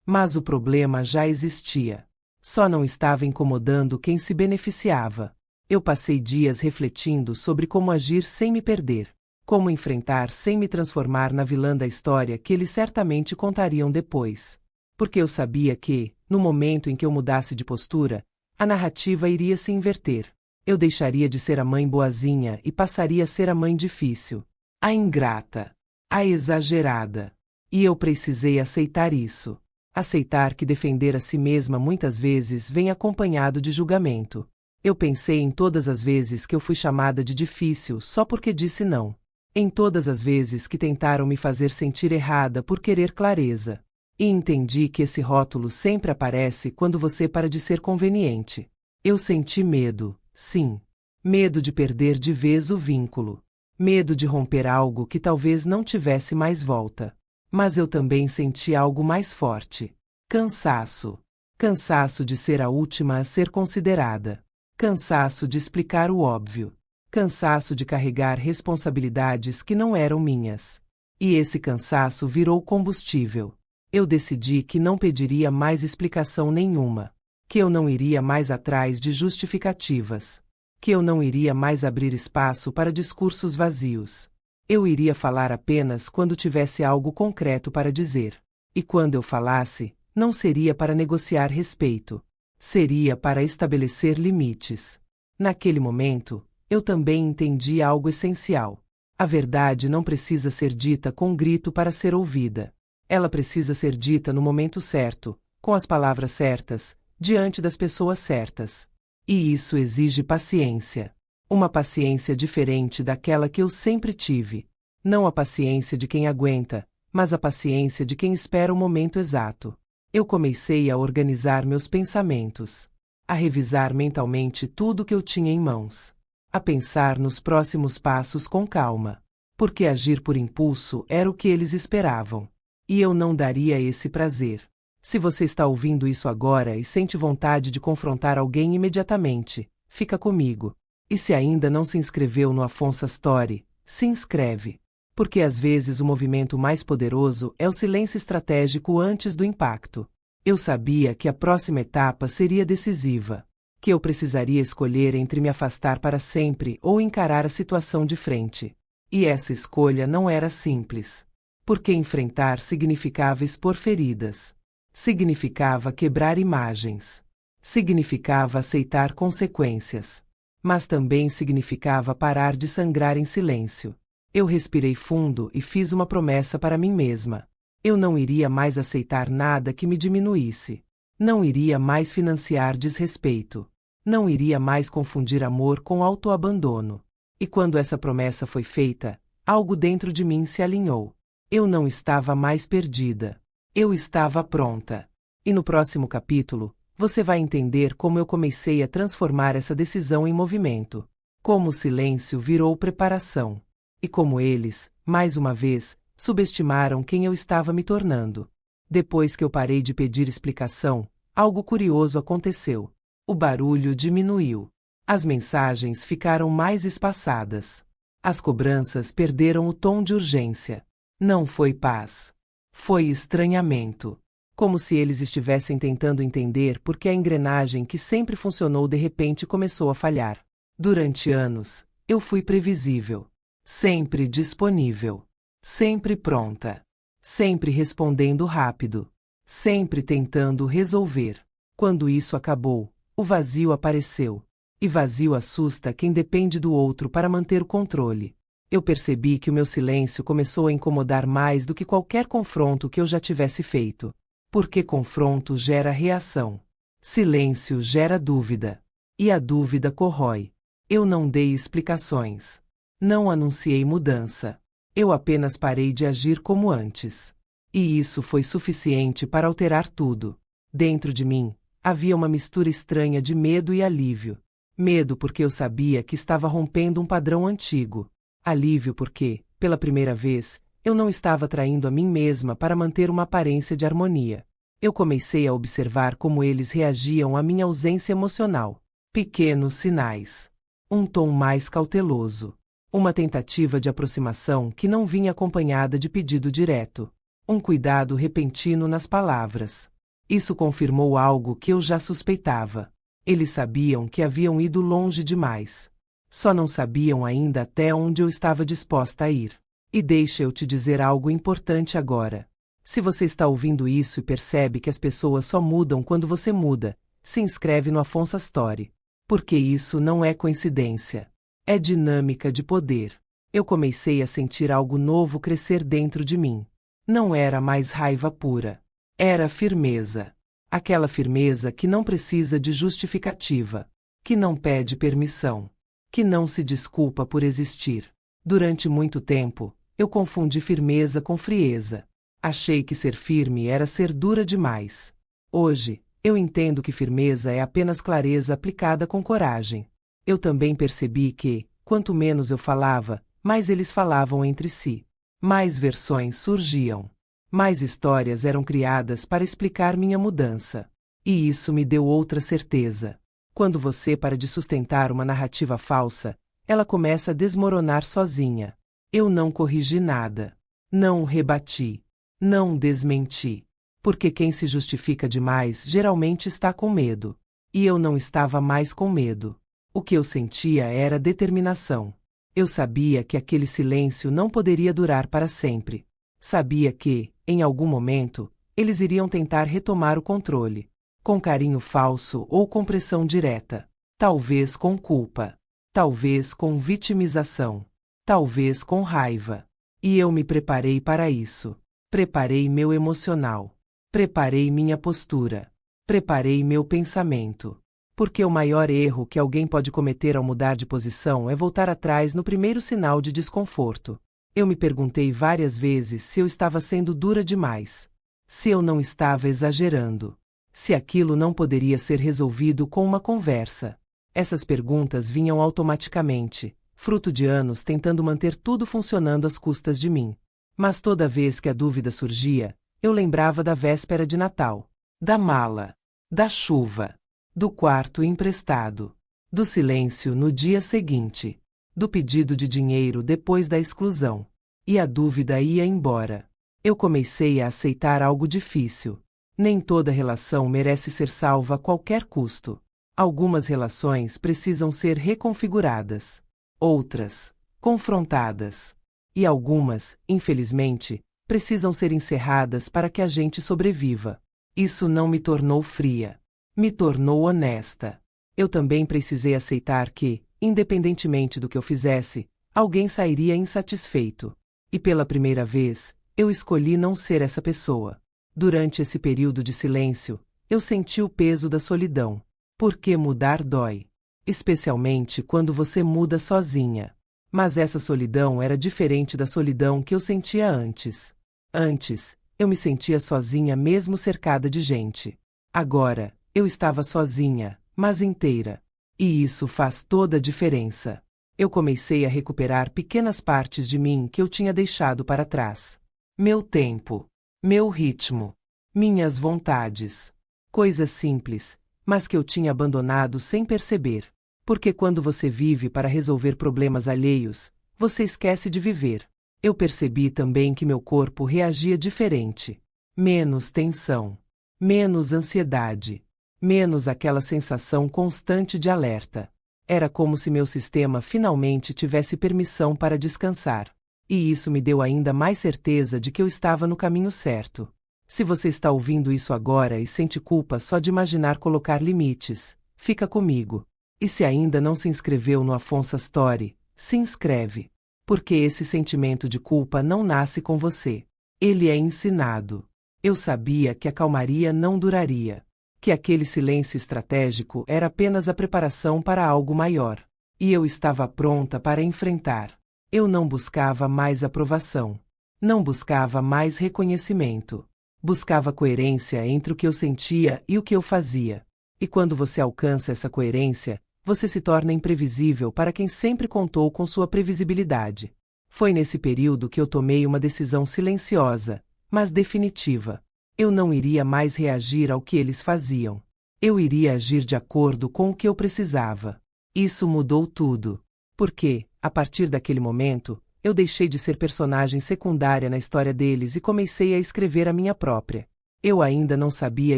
Mas o problema já existia. Só não estava incomodando quem se beneficiava. Eu passei dias refletindo sobre como agir sem me perder, como enfrentar sem me transformar na vilã da história que eles certamente contariam depois. Porque eu sabia que, no momento em que eu mudasse de postura, a narrativa iria se inverter. Eu deixaria de ser a mãe boazinha e passaria a ser a mãe difícil, a ingrata, a exagerada. E eu precisei aceitar isso. Aceitar que defender a si mesma muitas vezes vem acompanhado de julgamento. Eu pensei em todas as vezes que eu fui chamada de difícil só porque disse não. Em todas as vezes que tentaram me fazer sentir errada por querer clareza. E entendi que esse rótulo sempre aparece quando você para de ser conveniente. Eu senti medo, sim. Medo de perder de vez o vínculo. Medo de romper algo que talvez não tivesse mais volta. Mas eu também senti algo mais forte. Cansaço. Cansaço de ser a última a ser considerada. Cansaço de explicar o óbvio. Cansaço de carregar responsabilidades que não eram minhas. E esse cansaço virou combustível. Eu decidi que não pediria mais explicação nenhuma. Que eu não iria mais atrás de justificativas. Que eu não iria mais abrir espaço para discursos vazios. Eu iria falar apenas quando tivesse algo concreto para dizer. E quando eu falasse, não seria para negociar respeito. Seria para estabelecer limites. Naquele momento, eu também entendi algo essencial. A verdade não precisa ser dita com grito para ser ouvida. Ela precisa ser dita no momento certo, com as palavras certas, diante das pessoas certas. E isso exige paciência. Uma paciência diferente daquela que eu sempre tive. Não a paciência de quem aguenta, mas a paciência de quem espera o momento exato. Eu comecei a organizar meus pensamentos. A revisar mentalmente tudo que eu tinha em mãos. A pensar nos próximos passos com calma. Porque agir por impulso era o que eles esperavam. E eu não daria esse prazer. Se você está ouvindo isso agora e sente vontade de confrontar alguém imediatamente, fica comigo. E se ainda não se inscreveu no Afonso Story, se inscreve. Porque às vezes o movimento mais poderoso é o silêncio estratégico antes do impacto. Eu sabia que a próxima etapa seria decisiva. Que eu precisaria escolher entre me afastar para sempre ou encarar a situação de frente. E essa escolha não era simples. Porque enfrentar significava expor feridas. Significava quebrar imagens. Significava aceitar consequências. Mas também significava parar de sangrar em silêncio. Eu respirei fundo e fiz uma promessa para mim mesma. Eu não iria mais aceitar nada que me diminuísse. Não iria mais financiar desrespeito. Não iria mais confundir amor com autoabandono. E quando essa promessa foi feita, algo dentro de mim se alinhou. Eu não estava mais perdida. Eu estava pronta. E no próximo capítulo, você vai entender como eu comecei a transformar essa decisão em movimento. Como o silêncio virou preparação. E como eles, mais uma vez, subestimaram quem eu estava me tornando. Depois que eu parei de pedir explicação, algo curioso aconteceu. O barulho diminuiu. As mensagens ficaram mais espaçadas. As cobranças perderam o tom de urgência. Não foi paz. Foi estranhamento. Como se eles estivessem tentando entender por que a engrenagem que sempre funcionou de repente começou a falhar. Durante anos, eu fui previsível. Sempre disponível. Sempre pronta. Sempre respondendo rápido. Sempre tentando resolver. Quando isso acabou, o vazio apareceu. E vazio assusta quem depende do outro para manter o controle. Eu percebi que o meu silêncio começou a incomodar mais do que qualquer confronto que eu já tivesse feito. Porque confronto gera reação. Silêncio gera dúvida. E a dúvida corrói. Eu não dei explicações. Não anunciei mudança. Eu apenas parei de agir como antes. E isso foi suficiente para alterar tudo. Dentro de mim, havia uma mistura estranha de medo e alívio. Medo porque eu sabia que estava rompendo um padrão antigo. Alívio porque, pela primeira vez, Eu não estava traindo a mim mesma para manter uma aparência de harmonia. Eu comecei a observar como eles reagiam à minha ausência emocional. Pequenos sinais. Um tom mais cauteloso. Uma tentativa de aproximação que não vinha acompanhada de pedido direto. Um cuidado repentino nas palavras. Isso confirmou algo que eu já suspeitava. Eles sabiam que haviam ido longe demais. Só não sabiam ainda até onde eu estava disposta a ir. E deixa eu te dizer algo importante agora. Se você está ouvindo isso e percebe que as pessoas só mudam quando você muda, se inscreve no Afonso Story. Porque isso não é coincidência. É dinâmica de poder. Eu comecei a sentir algo novo crescer dentro de mim. Não era mais raiva pura. Era firmeza. Aquela firmeza que não precisa de justificativa. Que não pede permissão. Que não se desculpa por existir. Durante muito tempo, eu confundi firmeza com frieza. Achei que ser firme era ser dura demais. Hoje, eu entendo que firmeza é apenas clareza aplicada com coragem. Eu também percebi que, quanto menos eu falava, mais eles falavam entre si. Mais versões surgiam. Mais histórias eram criadas para explicar minha mudança. E isso me deu outra certeza. Quando você para de sustentar uma narrativa falsa, ela começa a desmoronar sozinha. Eu não corrigi nada. Não rebati. Não desmenti. Porque quem se justifica demais geralmente está com medo. E eu não estava mais com medo. O que eu sentia era determinação. Eu sabia que aquele silêncio não poderia durar para sempre. Sabia que, em algum momento, eles iriam tentar retomar o controle. Com carinho falso ou com pressão direta. Talvez com culpa. Talvez com vitimização. Talvez com raiva. E eu me preparei para isso. Preparei meu emocional. Preparei minha postura. Preparei meu pensamento. Porque o maior erro que alguém pode cometer ao mudar de posição é voltar atrás no primeiro sinal de desconforto. Eu me perguntei várias vezes se eu estava sendo dura demais. Se eu não estava exagerando. Se aquilo não poderia ser resolvido com uma conversa. Essas perguntas vinham automaticamente, fruto de anos tentando manter tudo funcionando às custas de mim. Mas toda vez que a dúvida surgia, eu lembrava da véspera de Natal, da mala, da chuva, do quarto emprestado, do silêncio no dia seguinte, do pedido de dinheiro depois da exclusão. E a dúvida ia embora. Eu comecei a aceitar algo difícil. Nem toda relação merece ser salva a qualquer custo. Algumas relações precisam ser reconfiguradas. Outras, confrontadas. E algumas, infelizmente, precisam ser encerradas para que a gente sobreviva. Isso não me tornou fria. Me tornou honesta. Eu também precisei aceitar que, independentemente do que eu fizesse, alguém sairia insatisfeito. E pela primeira vez, eu escolhi não ser essa pessoa. Durante esse período de silêncio, eu senti o peso da solidão. Porque mudar dói. Especialmente quando você muda sozinha. Mas essa solidão era diferente da solidão que eu sentia antes. Antes, eu me sentia sozinha mesmo cercada de gente. Agora, eu estava sozinha, mas inteira. E isso faz toda a diferença. Eu comecei a recuperar pequenas partes de mim que eu tinha deixado para trás. Meu tempo. Meu ritmo. Minhas vontades. Coisas simples, mas que eu tinha abandonado sem perceber. Porque quando você vive para resolver problemas alheios, você esquece de viver. Eu percebi também que meu corpo reagia diferente. Menos tensão. Menos ansiedade. Menos aquela sensação constante de alerta. Era como se meu sistema finalmente tivesse permissão para descansar. E isso me deu ainda mais certeza de que eu estava no caminho certo. Se você está ouvindo isso agora e sente culpa só de imaginar colocar limites, fica comigo. E se ainda não se inscreveu no Afonso Story, se inscreve. Porque esse sentimento de culpa não nasce com você. Ele é ensinado. Eu sabia que a calmaria não duraria. Que aquele silêncio estratégico era apenas a preparação para algo maior. E eu estava pronta para enfrentar. Eu não buscava mais aprovação. Não buscava mais reconhecimento. Buscava coerência entre o que eu sentia e o que eu fazia. E quando você alcança essa coerência, você se torna imprevisível para quem sempre contou com sua previsibilidade. Foi nesse período que eu tomei uma decisão silenciosa, mas definitiva. Eu não iria mais reagir ao que eles faziam. Eu iria agir de acordo com o que eu precisava. Isso mudou tudo. Porque, a partir daquele momento, eu deixei de ser personagem secundária na história deles e comecei a escrever a minha própria. Eu ainda não sabia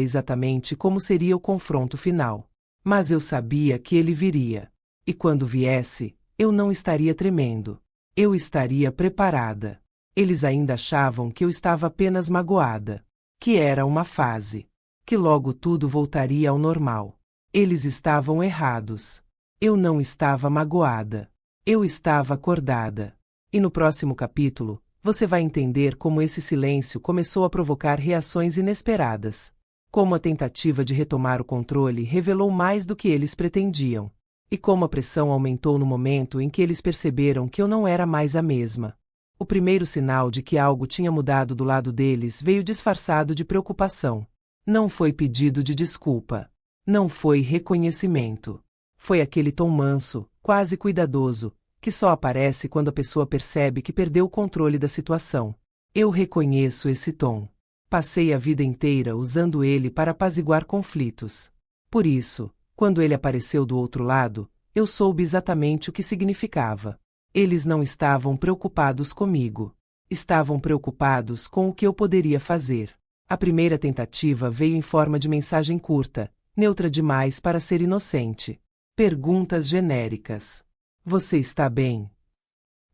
exatamente como seria o confronto final. Mas eu sabia que ele viria. E quando viesse, eu não estaria tremendo. Eu estaria preparada. Eles ainda achavam que eu estava apenas magoada. Que era uma fase. Que logo tudo voltaria ao normal. Eles estavam errados. Eu não estava magoada. Eu estava acordada. E no próximo capítulo, você vai entender como esse silêncio começou a provocar reações inesperadas. Como a tentativa de retomar o controle revelou mais do que eles pretendiam. E como a pressão aumentou no momento em que eles perceberam que eu não era mais a mesma. O primeiro sinal de que algo tinha mudado do lado deles veio disfarçado de preocupação. Não foi pedido de desculpa. Não foi reconhecimento. Foi aquele tom manso, quase cuidadoso, que só aparece quando a pessoa percebe que perdeu o controle da situação. Eu reconheço esse tom. Passei a vida inteira usando ele para apaziguar conflitos. Por isso, quando ele apareceu do outro lado, eu soube exatamente o que significava. Eles não estavam preocupados comigo. Estavam preocupados com o que eu poderia fazer. A primeira tentativa veio em forma de mensagem curta, neutra demais para ser inocente. Perguntas genéricas. Você está bem?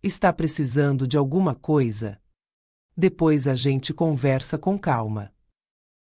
Está precisando de alguma coisa? Depois a gente conversa com calma.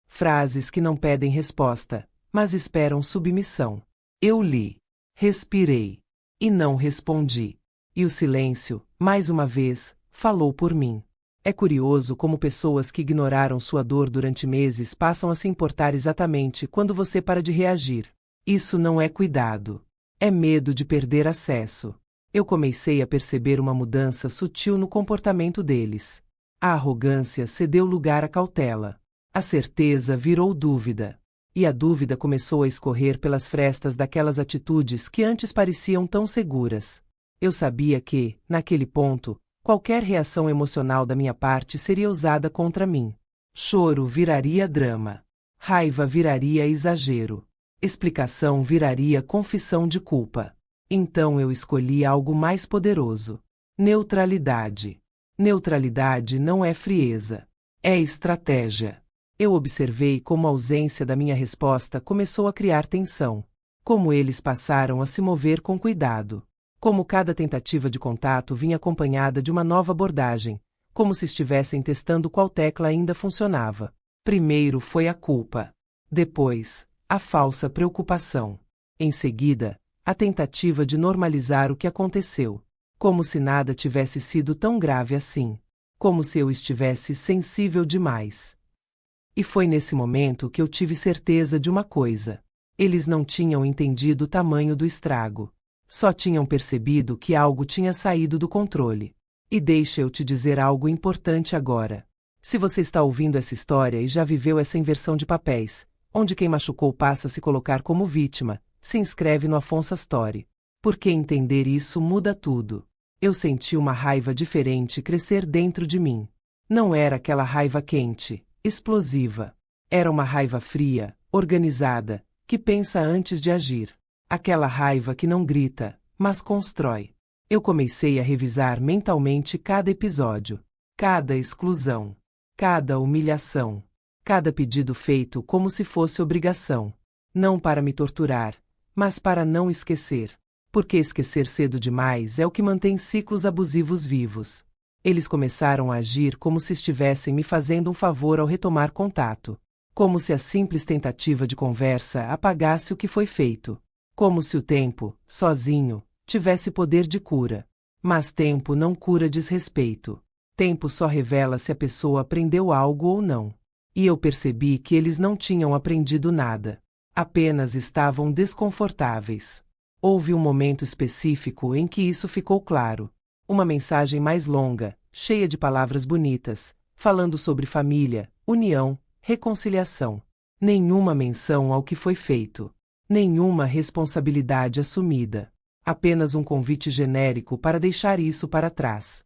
Frases que não pedem resposta, mas esperam submissão. Eu li. Respirei. E não respondi. E o silêncio, mais uma vez, falou por mim. É curioso como pessoas que ignoraram sua dor durante meses passam a se importar exatamente quando você para de reagir. Isso não é cuidado. É medo de perder acesso. Eu comecei a perceber uma mudança sutil no comportamento deles. A arrogância cedeu lugar à cautela. A certeza virou dúvida. E a dúvida começou a escorrer pelas frestas daquelas atitudes que antes pareciam tão seguras. Eu sabia que, naquele ponto, qualquer reação emocional da minha parte seria usada contra mim. Choro viraria drama. Raiva viraria exagero. Explicação viraria confissão de culpa. Então eu escolhi algo mais poderoso. Neutralidade. Neutralidade não é frieza. É estratégia. Eu observei como a ausência da minha resposta começou a criar tensão. Como eles passaram a se mover com cuidado. Como cada tentativa de contato vinha acompanhada de uma nova abordagem. Como se estivessem testando qual tecla ainda funcionava. Primeiro foi a culpa. Depois, a falsa preocupação. Em seguida, a tentativa de normalizar o que aconteceu. Como se nada tivesse sido tão grave assim. Como se eu estivesse sensível demais. E foi nesse momento que eu tive certeza de uma coisa. Eles não tinham entendido o tamanho do estrago. Só tinham percebido que algo tinha saído do controle. E deixa eu te dizer algo importante agora. Se você está ouvindo essa história e já viveu essa inversão de papéis, onde quem machucou passa a se colocar como vítima, se inscreve no Afonso Story. Porque entender isso muda tudo. Eu senti uma raiva diferente crescer dentro de mim. Não era aquela raiva quente, explosiva. Era uma raiva fria, organizada, que pensa antes de agir. Aquela raiva que não grita, mas constrói. Eu comecei a revisar mentalmente cada episódio, cada exclusão, cada humilhação, cada pedido feito como se fosse obrigação. Não para me torturar, mas para não esquecer. Porque esquecer cedo demais é o que mantém ciclos abusivos vivos. Eles começaram a agir como se estivessem me fazendo um favor ao retomar contato. Como se a simples tentativa de conversa apagasse o que foi feito. Como se o tempo, sozinho, tivesse poder de cura. Mas tempo não cura desrespeito. Tempo só revela se a pessoa aprendeu algo ou não. E eu percebi que eles não tinham aprendido nada. Apenas estavam desconfortáveis. Houve um momento específico em que isso ficou claro. Uma mensagem mais longa, cheia de palavras bonitas, falando sobre família, união, reconciliação. Nenhuma menção ao que foi feito. Nenhuma responsabilidade assumida. Apenas um convite genérico para deixar isso para trás.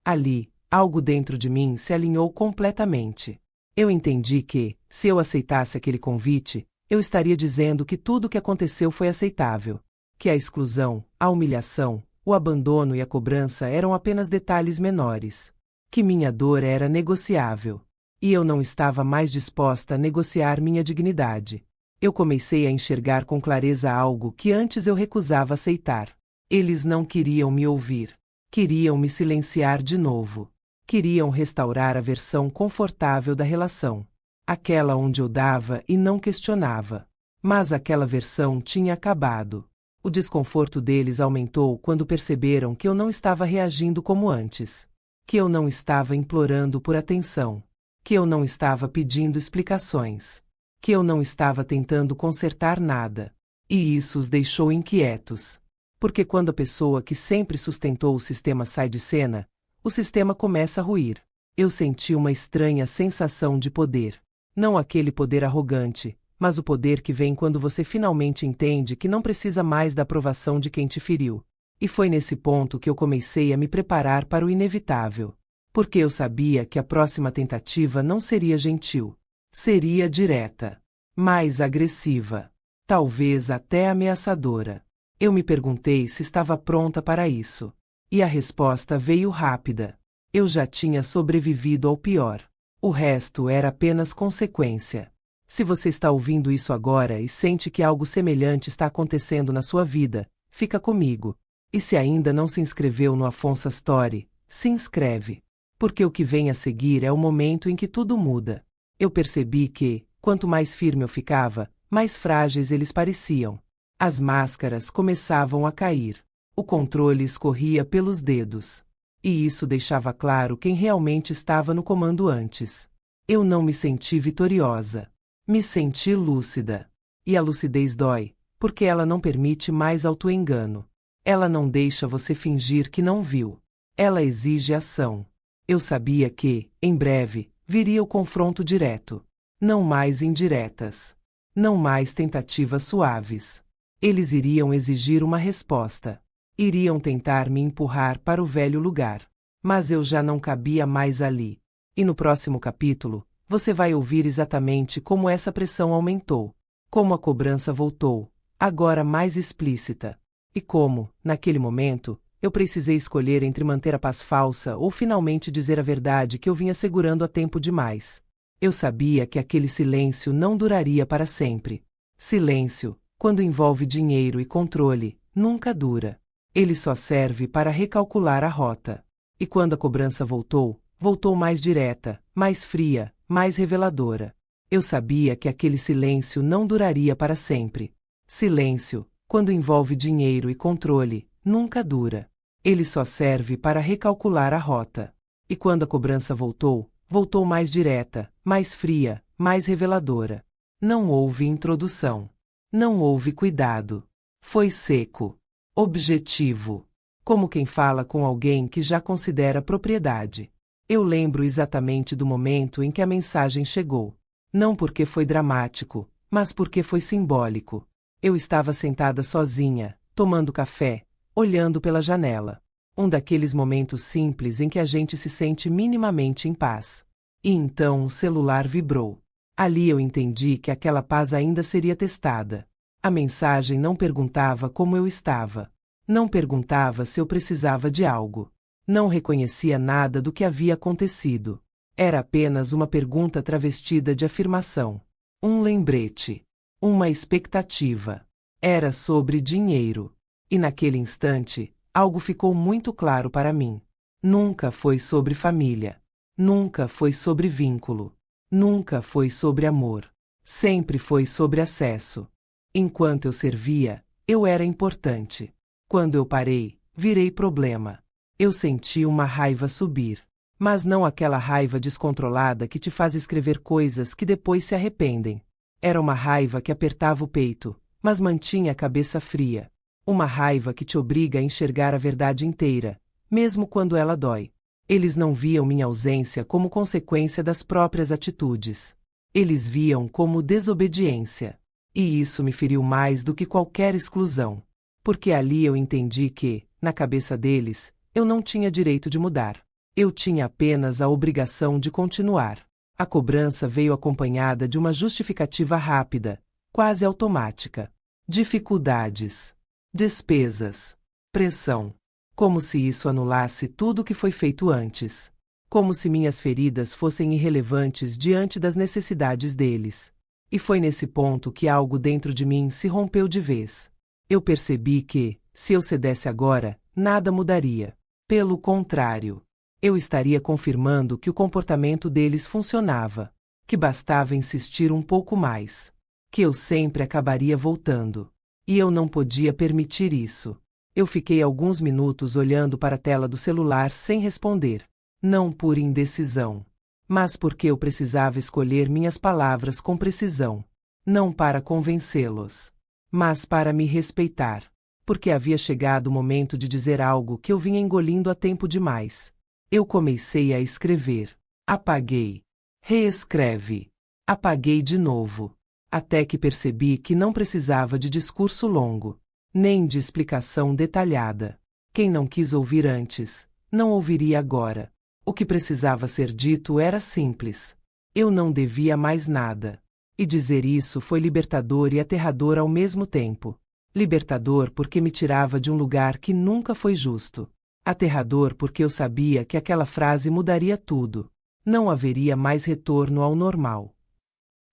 Ali, algo dentro de mim se alinhou completamente. Eu entendi que, se eu aceitasse aquele convite, eu estaria dizendo que tudo o que aconteceu foi aceitável. Que a exclusão, a humilhação, o abandono e a cobrança eram apenas detalhes menores. Que minha dor era negociável. E eu não estava mais disposta a negociar minha dignidade. Eu comecei a enxergar com clareza algo que antes eu recusava aceitar. Eles não queriam me ouvir. Queriam me silenciar de novo. Queriam restaurar a versão confortável da relação. Aquela onde eu dava e não questionava. Mas aquela versão tinha acabado. O desconforto deles aumentou quando perceberam que eu não estava reagindo como antes. Que eu não estava implorando por atenção. Que eu não estava pedindo explicações. Que eu não estava tentando consertar nada. E isso os deixou inquietos. Porque quando a pessoa que sempre sustentou o sistema sai de cena, o sistema começa a ruir. Eu senti uma estranha sensação de poder. Não aquele poder arrogante, mas o poder que vem quando você finalmente entende que não precisa mais da aprovação de quem te feriu. E foi nesse ponto que eu comecei a me preparar para o inevitável. Porque eu sabia que a próxima tentativa não seria gentil. Seria direta. Mais agressiva. Talvez até ameaçadora. Eu me perguntei se estava pronta para isso. E a resposta veio rápida. Eu já tinha sobrevivido ao pior. O resto era apenas consequência. Se você está ouvindo isso agora e sente que algo semelhante está acontecendo na sua vida, fica comigo. E se ainda não se inscreveu no Afonso Story, se inscreve. Porque o que vem a seguir é o momento em que tudo muda. Eu percebi que, quanto mais firme eu ficava, mais frágeis eles pareciam. As máscaras começavam a cair. O controle escorria pelos dedos. E isso deixava claro quem realmente estava no comando antes. Eu não me senti vitoriosa. Me senti lúcida. E a lucidez dói, porque ela não permite mais autoengano. Ela não deixa você fingir que não viu. Ela exige ação. Eu sabia que, em breve, viria o confronto direto. Não mais indiretas. Não mais tentativas suaves. Eles iriam exigir uma resposta. Iriam tentar me empurrar para o velho lugar. Mas eu já não cabia mais ali. E no próximo capítulo, você vai ouvir exatamente como essa pressão aumentou. Como a cobrança voltou, agora mais explícita. E como, naquele momento, eu precisei escolher entre manter a paz falsa ou finalmente dizer a verdade que eu vinha segurando há tempo demais. Eu sabia que aquele silêncio não duraria para sempre. Silêncio, quando envolve dinheiro e controle, nunca dura. Ele só serve para recalcular a rota. E quando a cobrança voltou, voltou mais direta, mais fria, mais reveladora. Eu sabia que aquele silêncio não duraria para sempre. Silêncio, quando envolve dinheiro e controle, nunca dura. Ele só serve para recalcular a rota. E quando a cobrança voltou, voltou mais direta, mais fria, mais reveladora. Não houve introdução. Não houve cuidado. Foi seco. Objetivo. Como quem fala com alguém que já considera propriedade. Eu lembro exatamente do momento em que a mensagem chegou. Não porque foi dramático, mas porque foi simbólico. Eu estava sentada sozinha, tomando café, olhando pela janela. Um daqueles momentos simples em que a gente se sente minimamente em paz. E então o celular vibrou. Ali eu entendi que aquela paz ainda seria testada. A mensagem não perguntava como eu estava. Não perguntava se eu precisava de algo. Não reconhecia nada do que havia acontecido. Era apenas uma pergunta travestida de afirmação. Um lembrete. Uma expectativa. Era sobre dinheiro. E naquele instante, algo ficou muito claro para mim. Nunca foi sobre família. Nunca foi sobre vínculo. Nunca foi sobre amor. Sempre foi sobre acesso. Enquanto eu servia, eu era importante. Quando eu parei, virei problema. Eu senti uma raiva subir. Mas não aquela raiva descontrolada que te faz escrever coisas que depois se arrependem. Era uma raiva que apertava o peito, mas mantinha a cabeça fria. Uma raiva que te obriga a enxergar a verdade inteira, mesmo quando ela dói. Eles não viam minha ausência como consequência das próprias atitudes. Eles viam como desobediência. E isso me feriu mais do que qualquer exclusão. Porque ali eu entendi que, na cabeça deles, eu não tinha direito de mudar. Eu tinha apenas a obrigação de continuar. A cobrança veio acompanhada de uma justificativa rápida, quase automática. Dificuldades, despesas, pressão. Como se isso anulasse tudo o que foi feito antes. Como se minhas feridas fossem irrelevantes diante das necessidades deles. E foi nesse ponto que algo dentro de mim se rompeu de vez. Eu percebi que, se eu cedesse agora, nada mudaria. Pelo contrário, eu estaria confirmando que o comportamento deles funcionava, que bastava insistir um pouco mais, que eu sempre acabaria voltando. E eu não podia permitir isso. Eu fiquei alguns minutos olhando para a tela do celular sem responder. Não por indecisão, mas porque eu precisava escolher minhas palavras com precisão. Não para convencê-los, mas para me respeitar. Porque havia chegado o momento de dizer algo que eu vinha engolindo há tempo demais. Eu comecei a escrever. Apaguei. Reescreve. Apaguei de novo. Até que percebi que não precisava de discurso longo, nem de explicação detalhada. Quem não quis ouvir antes, não ouviria agora. O que precisava ser dito era simples. Eu não devia mais nada. E dizer isso foi libertador e aterrador ao mesmo tempo. Libertador porque me tirava de um lugar que nunca foi justo. Aterrador porque eu sabia que aquela frase mudaria tudo. Não haveria mais retorno ao normal.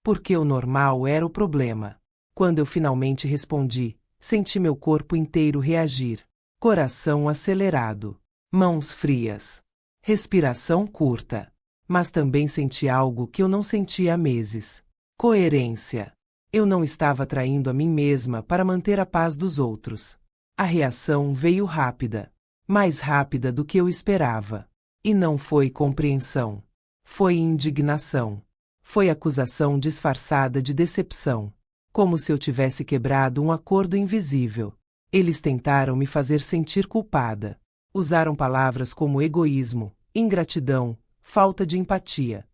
Porque o normal era o problema. Quando eu finalmente respondi, senti meu corpo inteiro reagir. Coração acelerado. Mãos frias. Respiração curta. Mas também senti algo que eu não sentia há meses. Coerência. Eu não estava traindo a mim mesma para manter a paz dos outros. A reação veio rápida. Mais rápida do que eu esperava. E não foi compreensão. Foi indignação. Foi acusação disfarçada de decepção. Como se eu tivesse quebrado um acordo invisível. Eles tentaram me fazer sentir culpada. Usaram palavras como egoísmo, ingratidão, falta de empatia.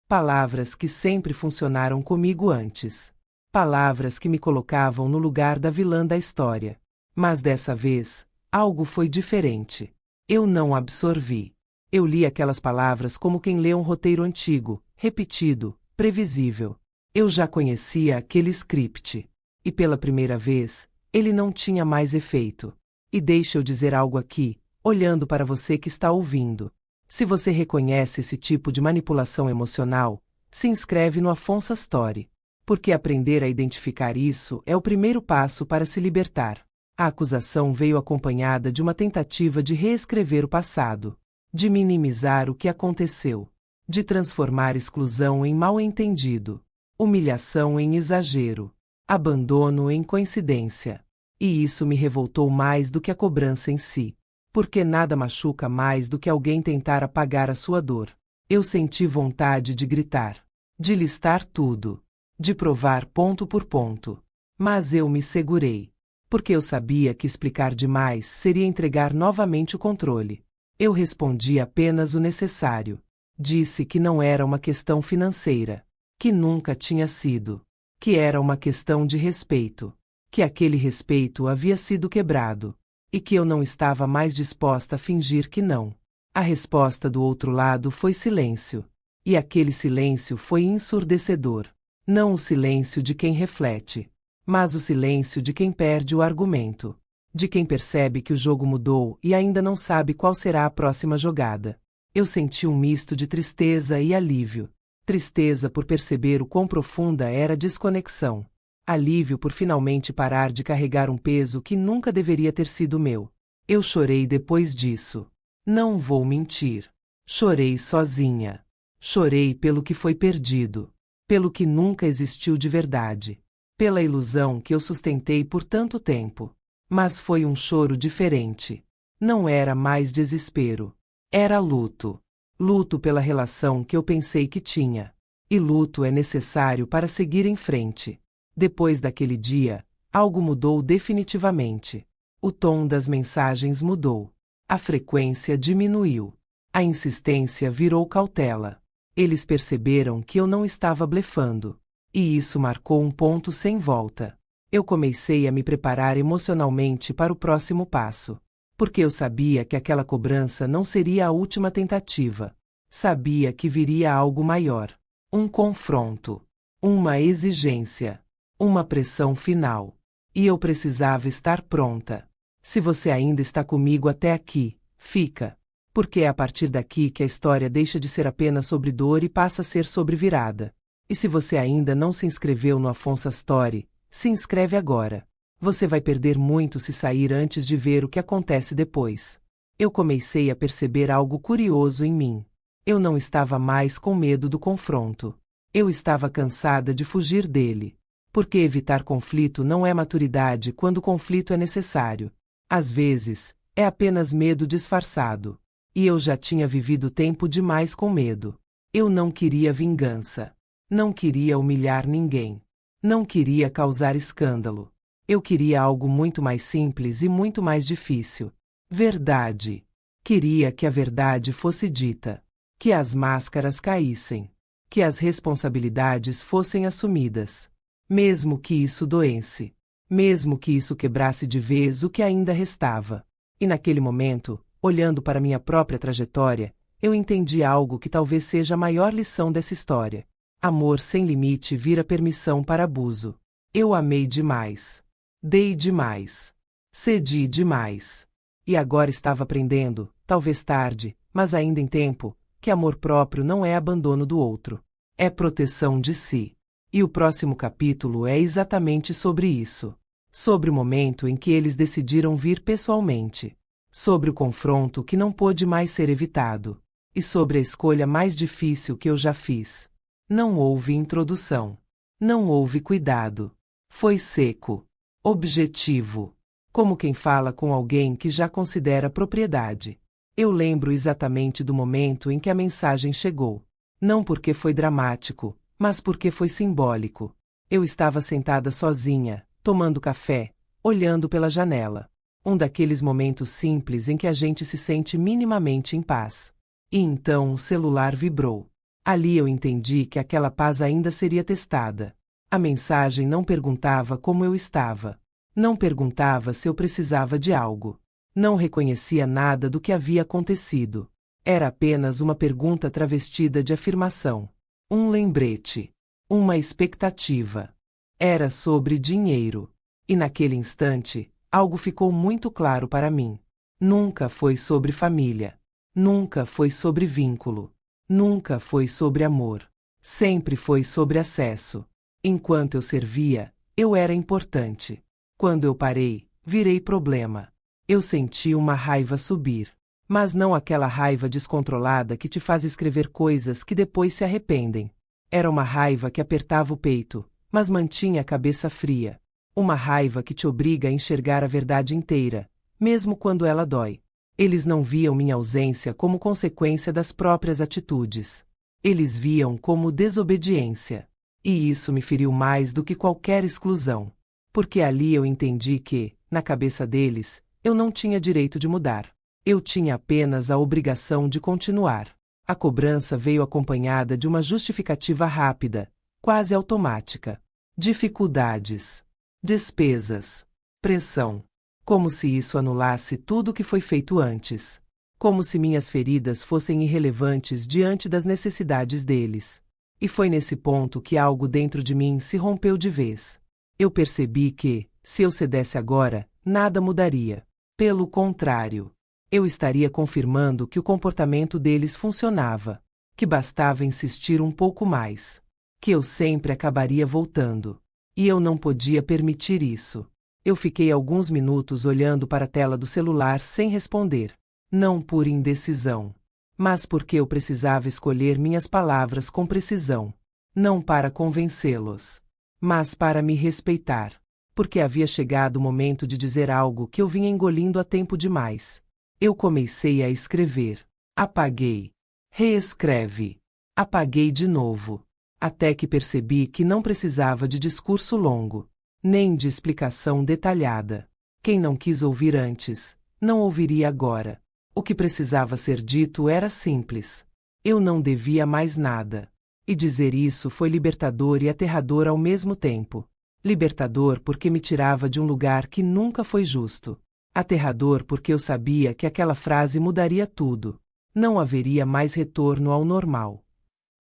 Palavras que sempre funcionaram comigo antes. Palavras que me colocavam no lugar da vilã da história. Mas dessa vez, algo foi diferente. Eu não absorvi. Eu li aquelas palavras como quem lê um roteiro antigo, repetido, previsível. Eu já conhecia aquele script. E pela primeira vez, ele não tinha mais efeito. E deixa eu dizer algo aqui, olhando para você que está ouvindo. Se você reconhece esse tipo de manipulação emocional, se inscreve no Afonso Story. Porque aprender a identificar isso é o primeiro passo para se libertar. A acusação veio acompanhada de uma tentativa de reescrever o passado, de minimizar o que aconteceu, de transformar exclusão em mal-entendido, humilhação em exagero, abandono em coincidência. E isso me revoltou mais do que a cobrança em si. Porque nada machuca mais do que alguém tentar apagar a sua dor. Eu senti vontade de gritar, de listar tudo, de provar ponto por ponto. Mas eu me segurei. Porque eu sabia que explicar demais seria entregar novamente o controle. Eu respondi apenas o necessário. Disse que não era uma questão financeira. Que nunca tinha sido. Que era uma questão de respeito. Que aquele respeito havia sido quebrado. E que eu não estava mais disposta a fingir que não. A resposta do outro lado foi silêncio. E aquele silêncio foi ensurdecedor. Não o silêncio de quem reflete, mas o silêncio de quem perde o argumento. De quem percebe que o jogo mudou e ainda não sabe qual será a próxima jogada. Eu senti um misto de tristeza e alívio. Tristeza por perceber o quão profunda era a desconexão. Alívio por finalmente parar de carregar um peso que nunca deveria ter sido meu. Eu chorei depois disso. Não vou mentir. Chorei sozinha. Chorei pelo que foi perdido. Pelo que nunca existiu de verdade. Pela ilusão que eu sustentei por tanto tempo. Mas foi um choro diferente. Não era mais desespero. Era luto. Luto pela relação que eu pensei que tinha. E luto é necessário para seguir em frente. Depois daquele dia, algo mudou definitivamente. O tom das mensagens mudou. A frequência diminuiu. A insistência virou cautela. Eles perceberam que eu não estava blefando. E isso marcou um ponto sem volta. Eu comecei a me preparar emocionalmente para o próximo passo. Porque eu sabia que aquela cobrança não seria a última tentativa. Sabia que viria algo maior. Um confronto. Uma exigência. Uma pressão final. E eu precisava estar pronta. Se você ainda está comigo até aqui, fica. Porque é a partir daqui que a história deixa de ser apenas sobre dor e passa a ser sobre virada. E se você ainda não se inscreveu no Afonso Story, se inscreve agora. Você vai perder muito se sair antes de ver o que acontece depois. Eu comecei a perceber algo curioso em mim. Eu não estava mais com medo do confronto. Eu estava cansada de fugir dele. Porque evitar conflito não é maturidade quando o conflito é necessário. Às vezes, é apenas medo disfarçado. E eu já tinha vivido tempo demais com medo. Eu não queria vingança. Não queria humilhar ninguém. Não queria causar escândalo. Eu queria algo muito mais simples e muito mais difícil. Verdade. Queria que a verdade fosse dita. Que as máscaras caíssem. Que as responsabilidades fossem assumidas. Mesmo que isso doesse. Mesmo que isso quebrasse de vez o que ainda restava. E naquele momento, olhando para minha própria trajetória, eu entendi algo que talvez seja a maior lição dessa história. Amor sem limite vira permissão para abuso. Eu amei demais. Dei demais. Cedi demais. E agora estava aprendendo, talvez tarde, mas ainda em tempo, que amor próprio não é abandono do outro. É proteção de si. E o próximo capítulo é exatamente sobre isso. Sobre o momento em que eles decidiram vir pessoalmente. Sobre o confronto que não pôde mais ser evitado. E sobre a escolha mais difícil que eu já fiz. Não houve introdução. Não houve cuidado. Foi seco. Objetivo. Como quem fala com alguém que já considera propriedade. Eu lembro exatamente do momento em que a mensagem chegou. Não porque foi dramático, mas porque foi simbólico. Eu estava sentada sozinha, tomando café, olhando pela janela. Um daqueles momentos simples em que a gente se sente minimamente em paz. E então o celular vibrou. Ali eu entendi que aquela paz ainda seria testada. A mensagem não perguntava como eu estava. Não perguntava se eu precisava de algo. Não reconhecia nada do que havia acontecido. Era apenas uma pergunta travestida de afirmação. Um lembrete. Uma expectativa. Era sobre dinheiro. E naquele instante, algo ficou muito claro para mim. Nunca foi sobre família. Nunca foi sobre vínculo. Nunca foi sobre amor. Sempre foi sobre acesso. Enquanto eu servia, eu era importante. Quando eu parei, virei problema. Eu senti uma raiva subir. Mas não aquela raiva descontrolada que te faz escrever coisas que depois se arrependem. Era uma raiva que apertava o peito, mas mantinha a cabeça fria. Uma raiva que te obriga a enxergar a verdade inteira, mesmo quando ela dói. Eles não viam minha ausência como consequência das próprias atitudes. Eles viam como desobediência. E isso me feriu mais do que qualquer exclusão. Porque ali eu entendi que, na cabeça deles, eu não tinha direito de mudar. Eu tinha apenas a obrigação de continuar. A cobrança veio acompanhada de uma justificativa rápida, quase automática. Dificuldades. Despesas. Pressão. Como se isso anulasse tudo o que foi feito antes. Como se minhas feridas fossem irrelevantes diante das necessidades deles. E foi nesse ponto que algo dentro de mim se rompeu de vez. Eu percebi que, se eu cedesse agora, nada mudaria. Pelo contrário, eu estaria confirmando que o comportamento deles funcionava, que bastava insistir um pouco mais, que eu sempre acabaria voltando. E eu não podia permitir isso. Eu fiquei alguns minutos olhando para a tela do celular sem responder. Não por indecisão, mas porque eu precisava escolher minhas palavras com precisão. Não para convencê-los, mas para me respeitar. Porque havia chegado o momento de dizer algo que eu vinha engolindo há tempo demais. Eu comecei a escrever. Apaguei. Reescreve. Apaguei de novo. Até que percebi que não precisava de discurso longo, nem de explicação detalhada. Quem não quis ouvir antes, não ouviria agora. O que precisava ser dito era simples. Eu não devia mais nada. E dizer isso foi libertador e aterrador ao mesmo tempo. Libertador porque me tirava de um lugar que nunca foi justo. Aterrador porque eu sabia que aquela frase mudaria tudo. Não haveria mais retorno ao normal.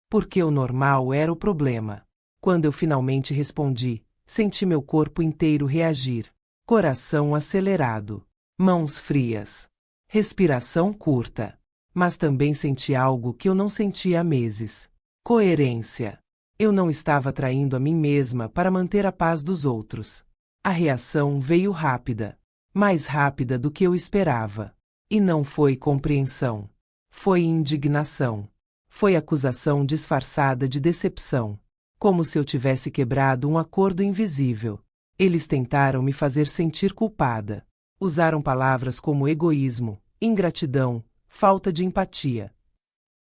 Porque o normal era o problema. Quando eu finalmente respondi, senti meu corpo inteiro reagir. Coração acelerado. Mãos frias. Respiração curta. Mas também senti algo que eu não sentia há meses. Coerência. Eu não estava traindo a mim mesma para manter a paz dos outros. A reação veio rápida. Mais rápida do que eu esperava. E não foi compreensão. Foi indignação. Foi acusação disfarçada de decepção. Como se eu tivesse quebrado um acordo invisível. Eles tentaram me fazer sentir culpada. Usaram palavras como egoísmo, ingratidão, falta de empatia.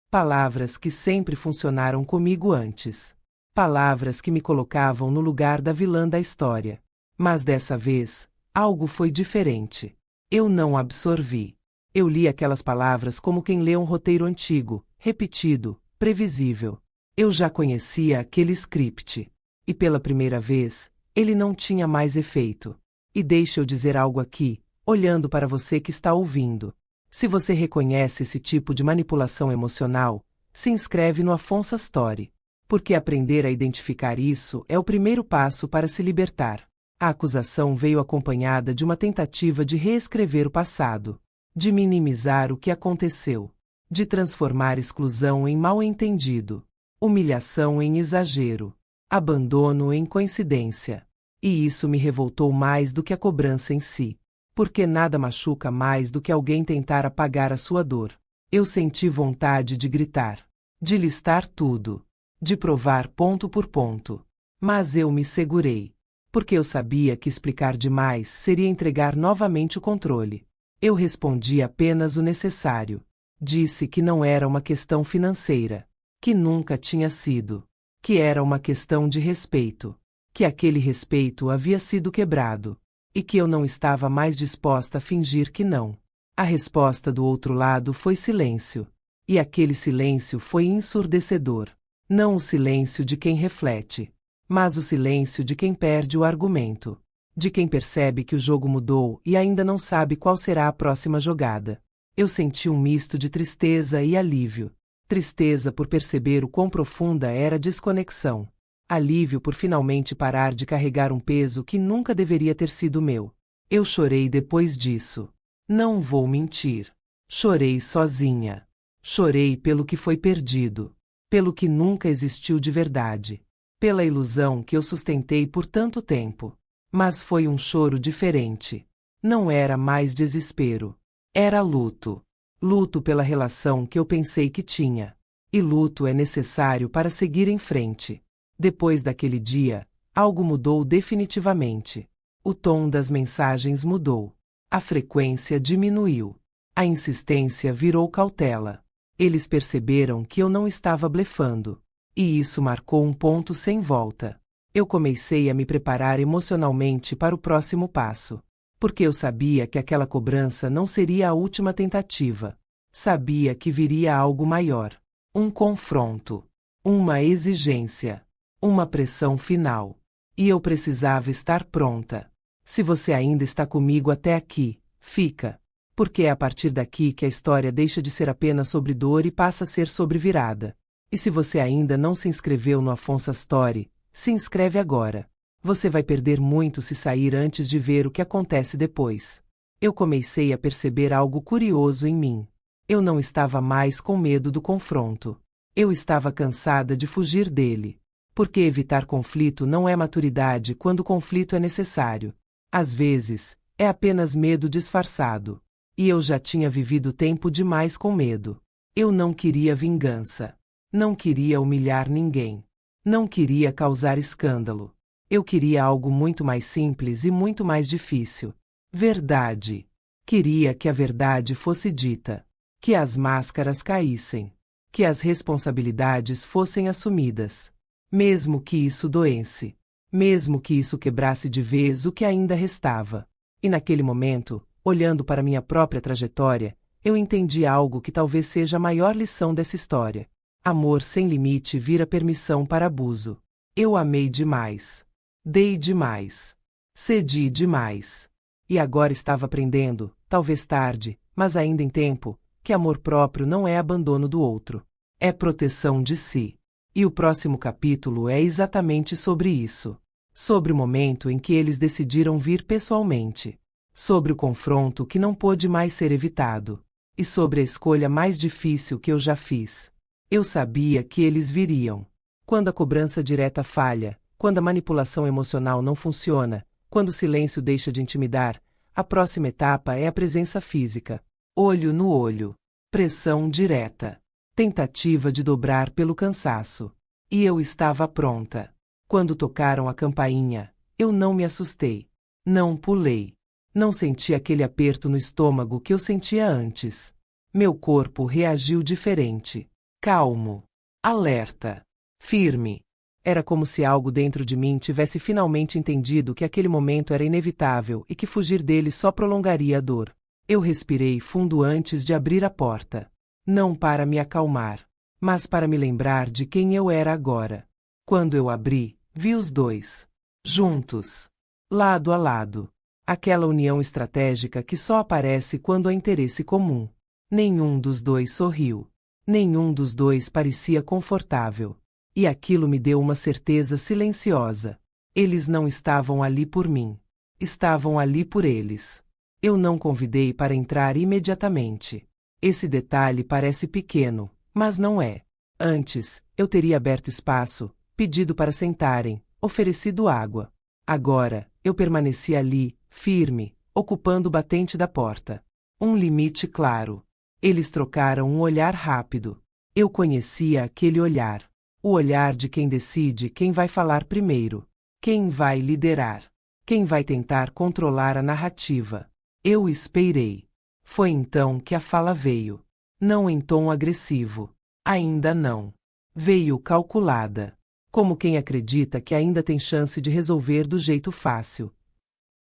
Palavras que sempre funcionaram comigo antes. Palavras que me colocavam no lugar da vilã da história. Mas dessa vez, algo foi diferente. Eu não absorvi. Eu li aquelas palavras como quem lê um roteiro antigo, repetido, previsível. Eu já conhecia aquele script. E pela primeira vez, ele não tinha mais efeito. E deixa eu dizer algo aqui, olhando para você que está ouvindo. Se você reconhece esse tipo de manipulação emocional, se inscreve no Afonso Story. Porque aprender a identificar isso é o primeiro passo para se libertar. A acusação veio acompanhada de uma tentativa de reescrever o passado, de minimizar o que aconteceu, de transformar exclusão em mal-entendido, humilhação em exagero, abandono em coincidência. E isso me revoltou mais do que a cobrança em si, porque nada machuca mais do que alguém tentar apagar a sua dor. Eu senti vontade de gritar, de listar tudo, de provar ponto por ponto. Mas eu me segurei, porque eu sabia que explicar demais seria entregar novamente o controle. Eu respondi apenas o necessário. Disse que não era uma questão financeira, que nunca tinha sido, que era uma questão de respeito, que aquele respeito havia sido quebrado, e que eu não estava mais disposta a fingir que não. A resposta do outro lado foi silêncio, e aquele silêncio foi ensurdecedor. Não o silêncio de quem reflete, mas o silêncio de quem perde o argumento, de quem percebe que o jogo mudou e ainda não sabe qual será a próxima jogada. Eu senti um misto de tristeza e alívio. Tristeza por perceber o quão profunda era a desconexão. Alívio por finalmente parar de carregar um peso que nunca deveria ter sido meu. Eu chorei depois disso. Não vou mentir. Chorei sozinha. Chorei pelo que foi perdido. Pelo que nunca existiu de verdade. Pela ilusão que eu sustentei por tanto tempo. Mas foi um choro diferente. Não era mais desespero. Era luto. Luto pela relação que eu pensei que tinha. E luto é necessário para seguir em frente. Depois daquele dia, algo mudou definitivamente. O tom das mensagens mudou. A frequência diminuiu. A insistência virou cautela. Eles perceberam que eu não estava blefando. E isso marcou um ponto sem volta. Eu comecei a me preparar emocionalmente para o próximo passo. Porque eu sabia que aquela cobrança não seria a última tentativa. Sabia que viria algo maior. Um confronto. Uma exigência. Uma pressão final. E eu precisava estar pronta. Se você ainda está comigo até aqui, fica. Porque é a partir daqui que a história deixa de ser apenas sobre dor e passa a ser sobre virada. E se você ainda não se inscreveu no Afonso Story, se inscreve agora. Você vai perder muito se sair antes de ver o que acontece depois. Eu comecei a perceber algo curioso em mim. Eu não estava mais com medo do confronto. Eu estava cansada de fugir dele. Porque evitar conflito não é maturidade quando o conflito é necessário. Às vezes, é apenas medo disfarçado. E eu já tinha vivido tempo demais com medo. Eu não queria vingança. Não queria humilhar ninguém. Não queria causar escândalo. Eu queria algo muito mais simples e muito mais difícil. Verdade. Queria que a verdade fosse dita. Que as máscaras caíssem. Que as responsabilidades fossem assumidas. Mesmo que isso doesse. Mesmo que isso quebrasse de vez o que ainda restava. E naquele momento, olhando para minha própria trajetória, eu entendi algo que talvez seja a maior lição dessa história. Amor sem limite vira permissão para abuso. Eu amei demais. Dei demais. Cedi demais. E agora estava aprendendo, talvez tarde, mas ainda em tempo, que amor próprio não é abandono do outro. É proteção de si. E o próximo capítulo é exatamente sobre isso. Sobre o momento em que eles decidiram vir pessoalmente. Sobre o confronto que não pôde mais ser evitado. E sobre a escolha mais difícil que eu já fiz. Eu sabia que eles viriam. Quando a cobrança direta falha, quando a manipulação emocional não funciona, quando o silêncio deixa de intimidar, a próxima etapa é a presença física. Olho no olho. Pressão direta. Tentativa de dobrar pelo cansaço. E eu estava pronta. Quando tocaram a campainha, eu não me assustei. Não pulei. Não senti aquele aperto no estômago que eu sentia antes. Meu corpo reagiu diferente. Calmo. Alerta. Firme. Era como se algo dentro de mim tivesse finalmente entendido que aquele momento era inevitável e que fugir dele só prolongaria a dor. Eu respirei fundo antes de abrir a porta. Não para me acalmar, mas para me lembrar de quem eu era agora. Quando eu abri, vi os dois. Juntos. Lado a lado. Aquela união estratégica que só aparece quando há interesse comum. Nenhum dos dois sorriu. Nenhum dos dois parecia confortável. E aquilo me deu uma certeza silenciosa. Eles não estavam ali por mim. Estavam ali por eles. Eu não convidei para entrar imediatamente. Esse detalhe parece pequeno, mas não é. Antes, eu teria aberto espaço, pedido para sentarem, oferecido água. Agora, eu permaneci ali, firme, ocupando o batente da porta. Um limite claro. Eles trocaram um olhar rápido. Eu conhecia aquele olhar. O olhar de quem decide quem vai falar primeiro. Quem vai liderar. Quem vai tentar controlar a narrativa. Eu esperei. Foi então que a fala veio. Não em tom agressivo. Ainda não. Veio calculada. Como quem acredita que ainda tem chance de resolver do jeito fácil.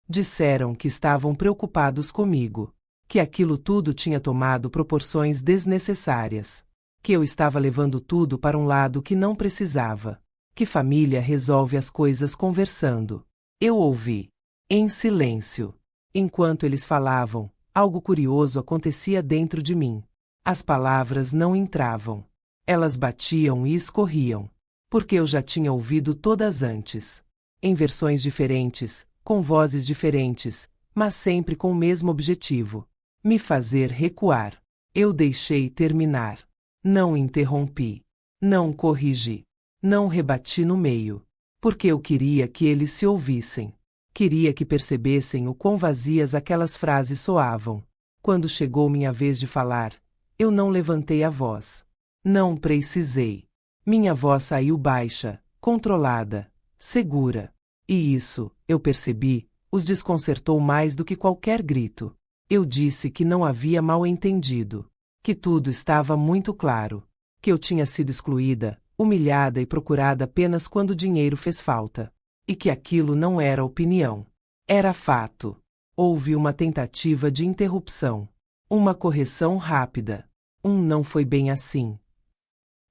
Disseram que estavam preocupados comigo. Que aquilo tudo tinha tomado proporções desnecessárias. Que eu estava levando tudo para um lado que não precisava. Que família resolve as coisas conversando. Eu ouvi. Em silêncio. Enquanto eles falavam, algo curioso acontecia dentro de mim. As palavras não entravam. Elas batiam e escorriam. Porque eu já tinha ouvido todas antes. Em versões diferentes, com vozes diferentes, mas sempre com o mesmo objetivo. Me fazer recuar. Eu deixei terminar. Não interrompi. Não corrigi. Não rebati no meio. Porque eu queria que eles se ouvissem. Queria que percebessem o quão vazias aquelas frases soavam. Quando chegou minha vez de falar, eu não levantei a voz. Não precisei. Minha voz saiu baixa, controlada, segura. E isso, eu percebi, os desconcertou mais do que qualquer grito. Eu disse que não havia mal-entendido. Que tudo estava muito claro. Que eu tinha sido excluída, humilhada e procurada apenas quando o dinheiro fez falta. E que aquilo não era opinião. Era fato. Houve uma tentativa de interrupção. Uma correção rápida. Não foi bem assim.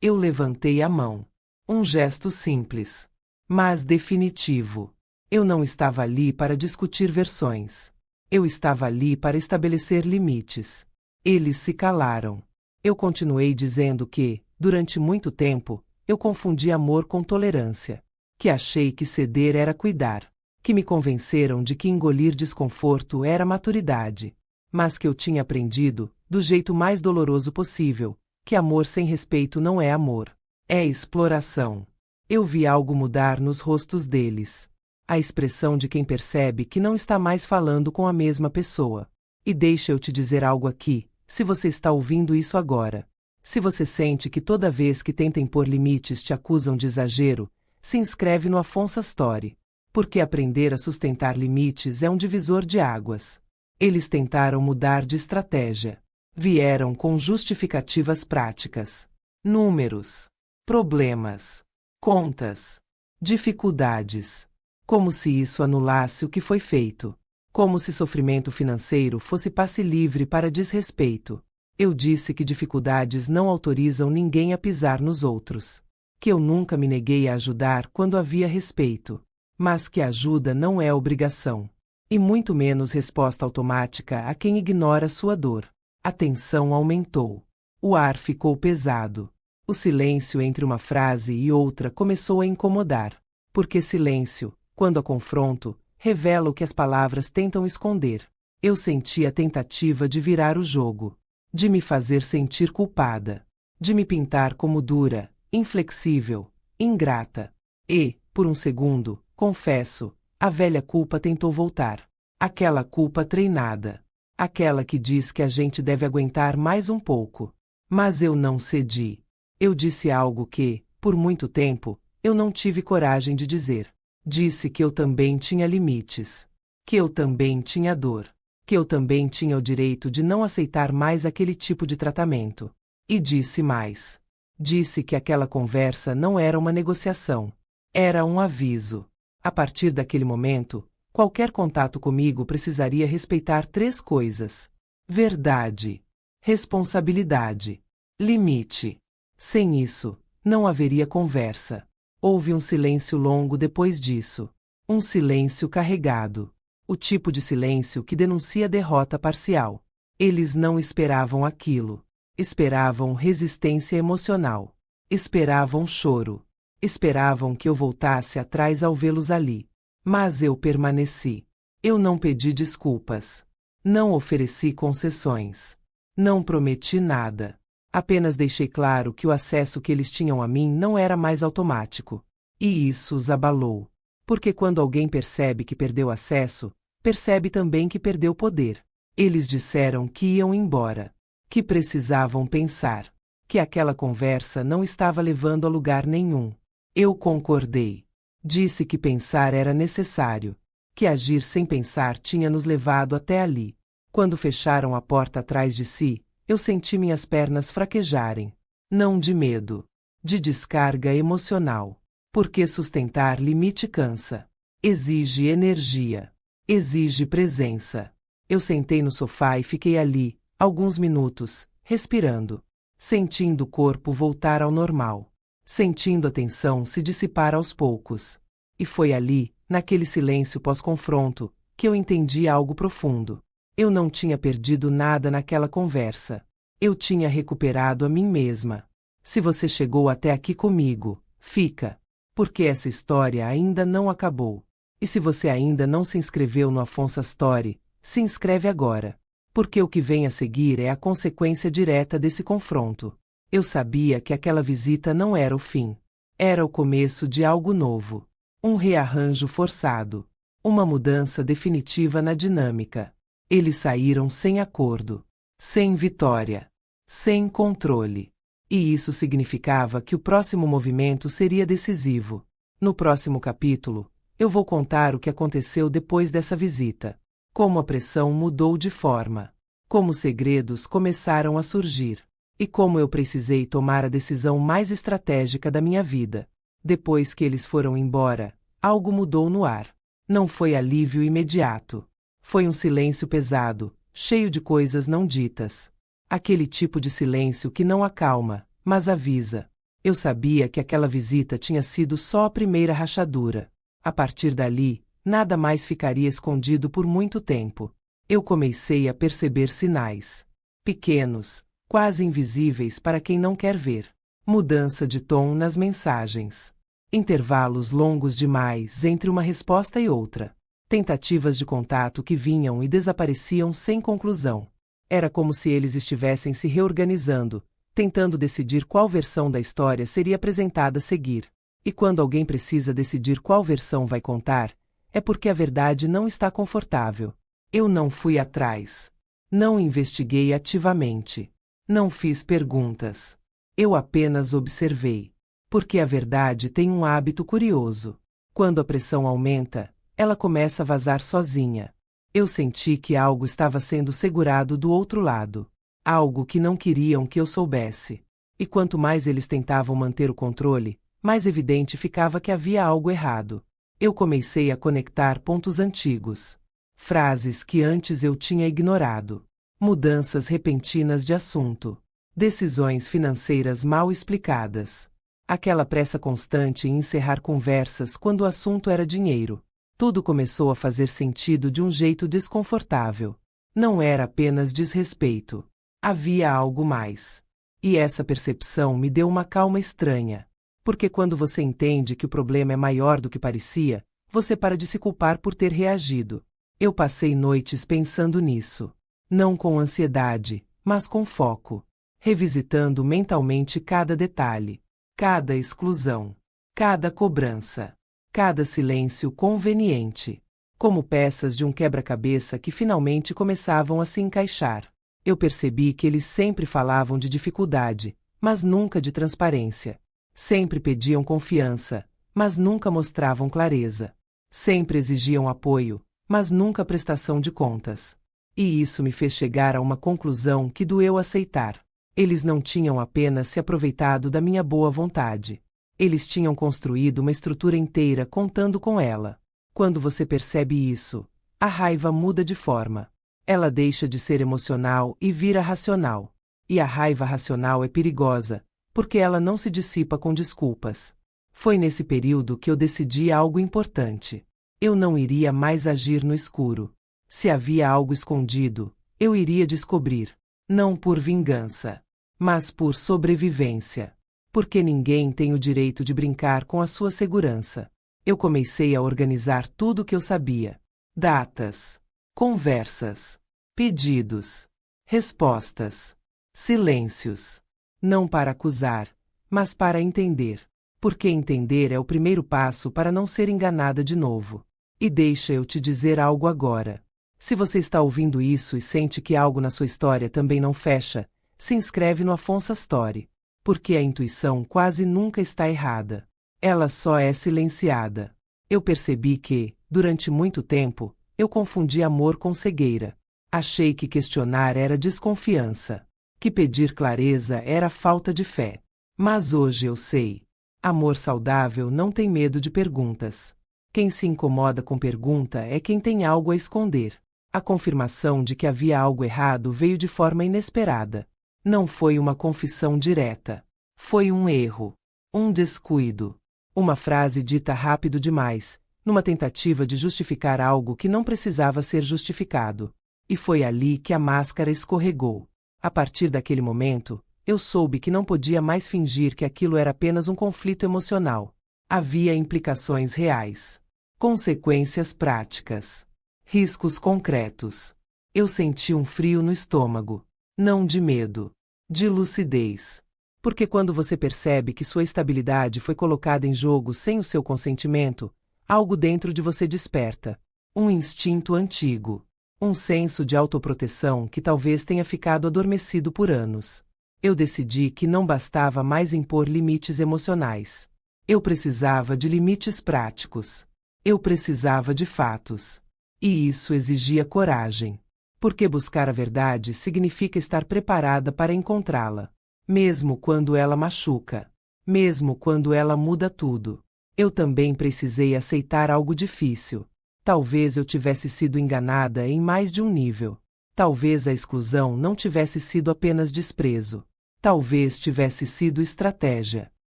Eu levantei a mão. Um gesto simples. Mas definitivo. Eu não estava ali para discutir versões. Eu estava ali para estabelecer limites. Eles se calaram. Eu continuei dizendo que, durante muito tempo, eu confundi amor com tolerância. Que achei que ceder era cuidar. Que me convenceram de que engolir desconforto era maturidade. Mas que eu tinha aprendido, do jeito mais doloroso possível, que amor sem respeito não é amor. É exploração. Eu vi algo mudar nos rostos deles. A expressão de quem percebe que não está mais falando com a mesma pessoa. E deixa eu te dizer algo aqui, se você está ouvindo isso agora. Se você sente que toda vez que tenta impor limites te acusam de exagero, se inscreve no Afonso Story. Porque aprender a sustentar limites é um divisor de águas. Eles tentaram mudar de estratégia. Vieram com justificativas práticas. Números. Problemas. Contas. Dificuldades. Como se isso anulasse o que foi feito. Como se sofrimento financeiro fosse passe livre para desrespeito. Eu disse que dificuldades não autorizam ninguém a pisar nos outros. Que eu nunca me neguei a ajudar quando havia respeito. Mas que ajuda não é obrigação. E muito menos resposta automática a quem ignora sua dor. A tensão aumentou. O ar ficou pesado. O silêncio entre uma frase e outra começou a incomodar. Porque silêncio, quando a confronto, revela o que as palavras tentam esconder. Eu senti a tentativa de virar o jogo. De me fazer sentir culpada. De me pintar como dura, inflexível, ingrata. E, por um segundo, confesso, a velha culpa tentou voltar. Aquela culpa treinada. Aquela que diz que a gente deve aguentar mais um pouco. Mas eu não cedi. Eu disse algo que, por muito tempo, eu não tive coragem de dizer. Disse que eu também tinha limites. Que eu também tinha dor. Que eu também tinha o direito de não aceitar mais aquele tipo de tratamento. E disse mais. Disse que aquela conversa não era uma negociação. Era um aviso. A partir daquele momento, qualquer contato comigo precisaria respeitar 3 coisas: verdade, responsabilidade, limite. Sem isso, não haveria conversa. Houve um silêncio longo depois disso. Um silêncio carregado. O tipo de silêncio que denuncia derrota parcial. Eles não esperavam aquilo. Esperavam resistência emocional. Esperavam choro. Esperavam que eu voltasse atrás ao vê-los ali. Mas eu permaneci. Eu não pedi desculpas. Não ofereci concessões. Não prometi nada. Apenas deixei claro que o acesso que eles tinham a mim não era mais automático. E isso os abalou. Porque quando alguém percebe que perdeu acesso, percebe também que perdeu poder. Eles disseram que iam embora. Que precisavam pensar. Que aquela conversa não estava levando a lugar nenhum. Eu concordei. Disse que pensar era necessário. Que agir sem pensar tinha nos levado até ali. Quando fecharam a porta atrás de si, eu senti minhas pernas fraquejarem. Não de medo. De descarga emocional. Porque sustentar limite cansa. Exige energia. Exige presença. Eu sentei no sofá e fiquei ali, alguns minutos, respirando. Sentindo o corpo voltar ao normal. Sentindo a tensão se dissipar aos poucos. E foi ali, naquele silêncio pós-confronto, que eu entendi algo profundo. Eu não tinha perdido nada naquela conversa. Eu tinha recuperado a mim mesma. Se você chegou até aqui comigo, fica. Porque essa história ainda não acabou. E se você ainda não se inscreveu no Afonso Story, se inscreve agora. Porque o que vem a seguir é a consequência direta desse confronto. Eu sabia que aquela visita não era o fim. Era o começo de algo novo. Um rearranjo forçado. Uma mudança definitiva na dinâmica. Eles saíram sem acordo. Sem vitória. Sem controle. E isso significava que o próximo movimento seria decisivo. No próximo capítulo, eu vou contar o que aconteceu depois dessa visita. Como a pressão mudou de forma. Como segredos começaram a surgir. E como eu precisei tomar a decisão mais estratégica da minha vida. Depois que eles foram embora, algo mudou no ar. Não foi alívio imediato. Foi um silêncio pesado, cheio de coisas não ditas. Aquele tipo de silêncio que não acalma, mas avisa. Eu sabia que aquela visita tinha sido só a primeira rachadura. A partir dali, nada mais ficaria escondido por muito tempo. Eu comecei a perceber sinais. Pequenos, quase invisíveis para quem não quer ver. Mudança de tom nas mensagens. Intervalos longos demais entre uma resposta e outra. Tentativas de contato que vinham e desapareciam sem conclusão. Era como se eles estivessem se reorganizando, tentando decidir qual versão da história seria apresentada a seguir. E quando alguém precisa decidir qual versão vai contar, é porque a verdade não está confortável. Eu não fui atrás. Não investiguei ativamente. Não fiz perguntas. Eu apenas observei. Porque a verdade tem um hábito curioso. Quando a pressão aumenta, ela começa a vazar sozinha. Eu senti que algo estava sendo segurado do outro lado. Algo que não queriam que eu soubesse. E quanto mais eles tentavam manter o controle, mais evidente ficava que havia algo errado. Eu comecei a conectar pontos antigos. Frases que antes eu tinha ignorado. Mudanças repentinas de assunto. Decisões financeiras mal explicadas. Aquela pressa constante em encerrar conversas quando o assunto era dinheiro. Tudo começou a fazer sentido de um jeito desconfortável. Não era apenas desrespeito. Havia algo mais. E essa percepção me deu uma calma estranha. Porque quando você entende que o problema é maior do que parecia, você para de se culpar por ter reagido. Eu passei noites pensando nisso. Não com ansiedade, mas com foco. Revisitando mentalmente cada detalhe, cada exclusão, cada cobrança, cada silêncio conveniente. Como peças de um quebra-cabeça que finalmente começavam a se encaixar. Eu percebi que eles sempre falavam de dificuldade, mas nunca de transparência. Sempre pediam confiança, mas nunca mostravam clareza. Sempre exigiam apoio, mas nunca prestação de contas. E isso me fez chegar a uma conclusão que doeu aceitar. Eles não tinham apenas se aproveitado da minha boa vontade. Eles tinham construído uma estrutura inteira contando com ela. Quando você percebe isso, a raiva muda de forma. Ela deixa de ser emocional e vira racional. E a raiva racional é perigosa, porque ela não se dissipa com desculpas. Foi nesse período que eu decidi algo importante. Eu não iria mais agir no escuro. Se havia algo escondido, eu iria descobrir. Não por vingança, mas por sobrevivência. Porque ninguém tem o direito de brincar com a sua segurança. Eu comecei a organizar tudo o que eu sabia. Datas, conversas, pedidos, respostas, silêncios. Não para acusar, mas para entender. Porque entender é o primeiro passo para não ser enganada de novo. E deixa eu te dizer algo agora. Se você está ouvindo isso e sente que algo na sua história também não fecha, se inscreve no Afonso Story. Porque a intuição quase nunca está errada. Ela só é silenciada. Eu percebi que, durante muito tempo, eu confundi amor com cegueira. Achei que questionar era desconfiança. Que pedir clareza era falta de fé. Mas hoje eu sei. Amor saudável não tem medo de perguntas. Quem se incomoda com pergunta é quem tem algo a esconder. A confirmação de que havia algo errado veio de forma inesperada. Não foi uma confissão direta. Foi um erro. Um descuido. Uma frase dita rápido demais, numa tentativa de justificar algo que não precisava ser justificado. E foi ali que a máscara escorregou. A partir daquele momento, eu soube que não podia mais fingir que aquilo era apenas um conflito emocional. Havia implicações reais. Consequências práticas. Riscos concretos. Eu senti um frio no estômago. Não de medo. De lucidez. Porque quando você percebe que sua estabilidade foi colocada em jogo sem o seu consentimento, algo dentro de você desperta. Um instinto antigo. Um senso de autoproteção que talvez tenha ficado adormecido por anos. Eu decidi que não bastava mais impor limites emocionais. Eu precisava de limites práticos. Eu precisava de fatos. E isso exigia coragem. Porque buscar a verdade significa estar preparada para encontrá-la. Mesmo quando ela machuca. Mesmo quando ela muda tudo. Eu também precisei aceitar algo difícil. Talvez eu tivesse sido enganada em mais de um nível. Talvez a exclusão não tivesse sido apenas desprezo. Talvez tivesse sido estratégia.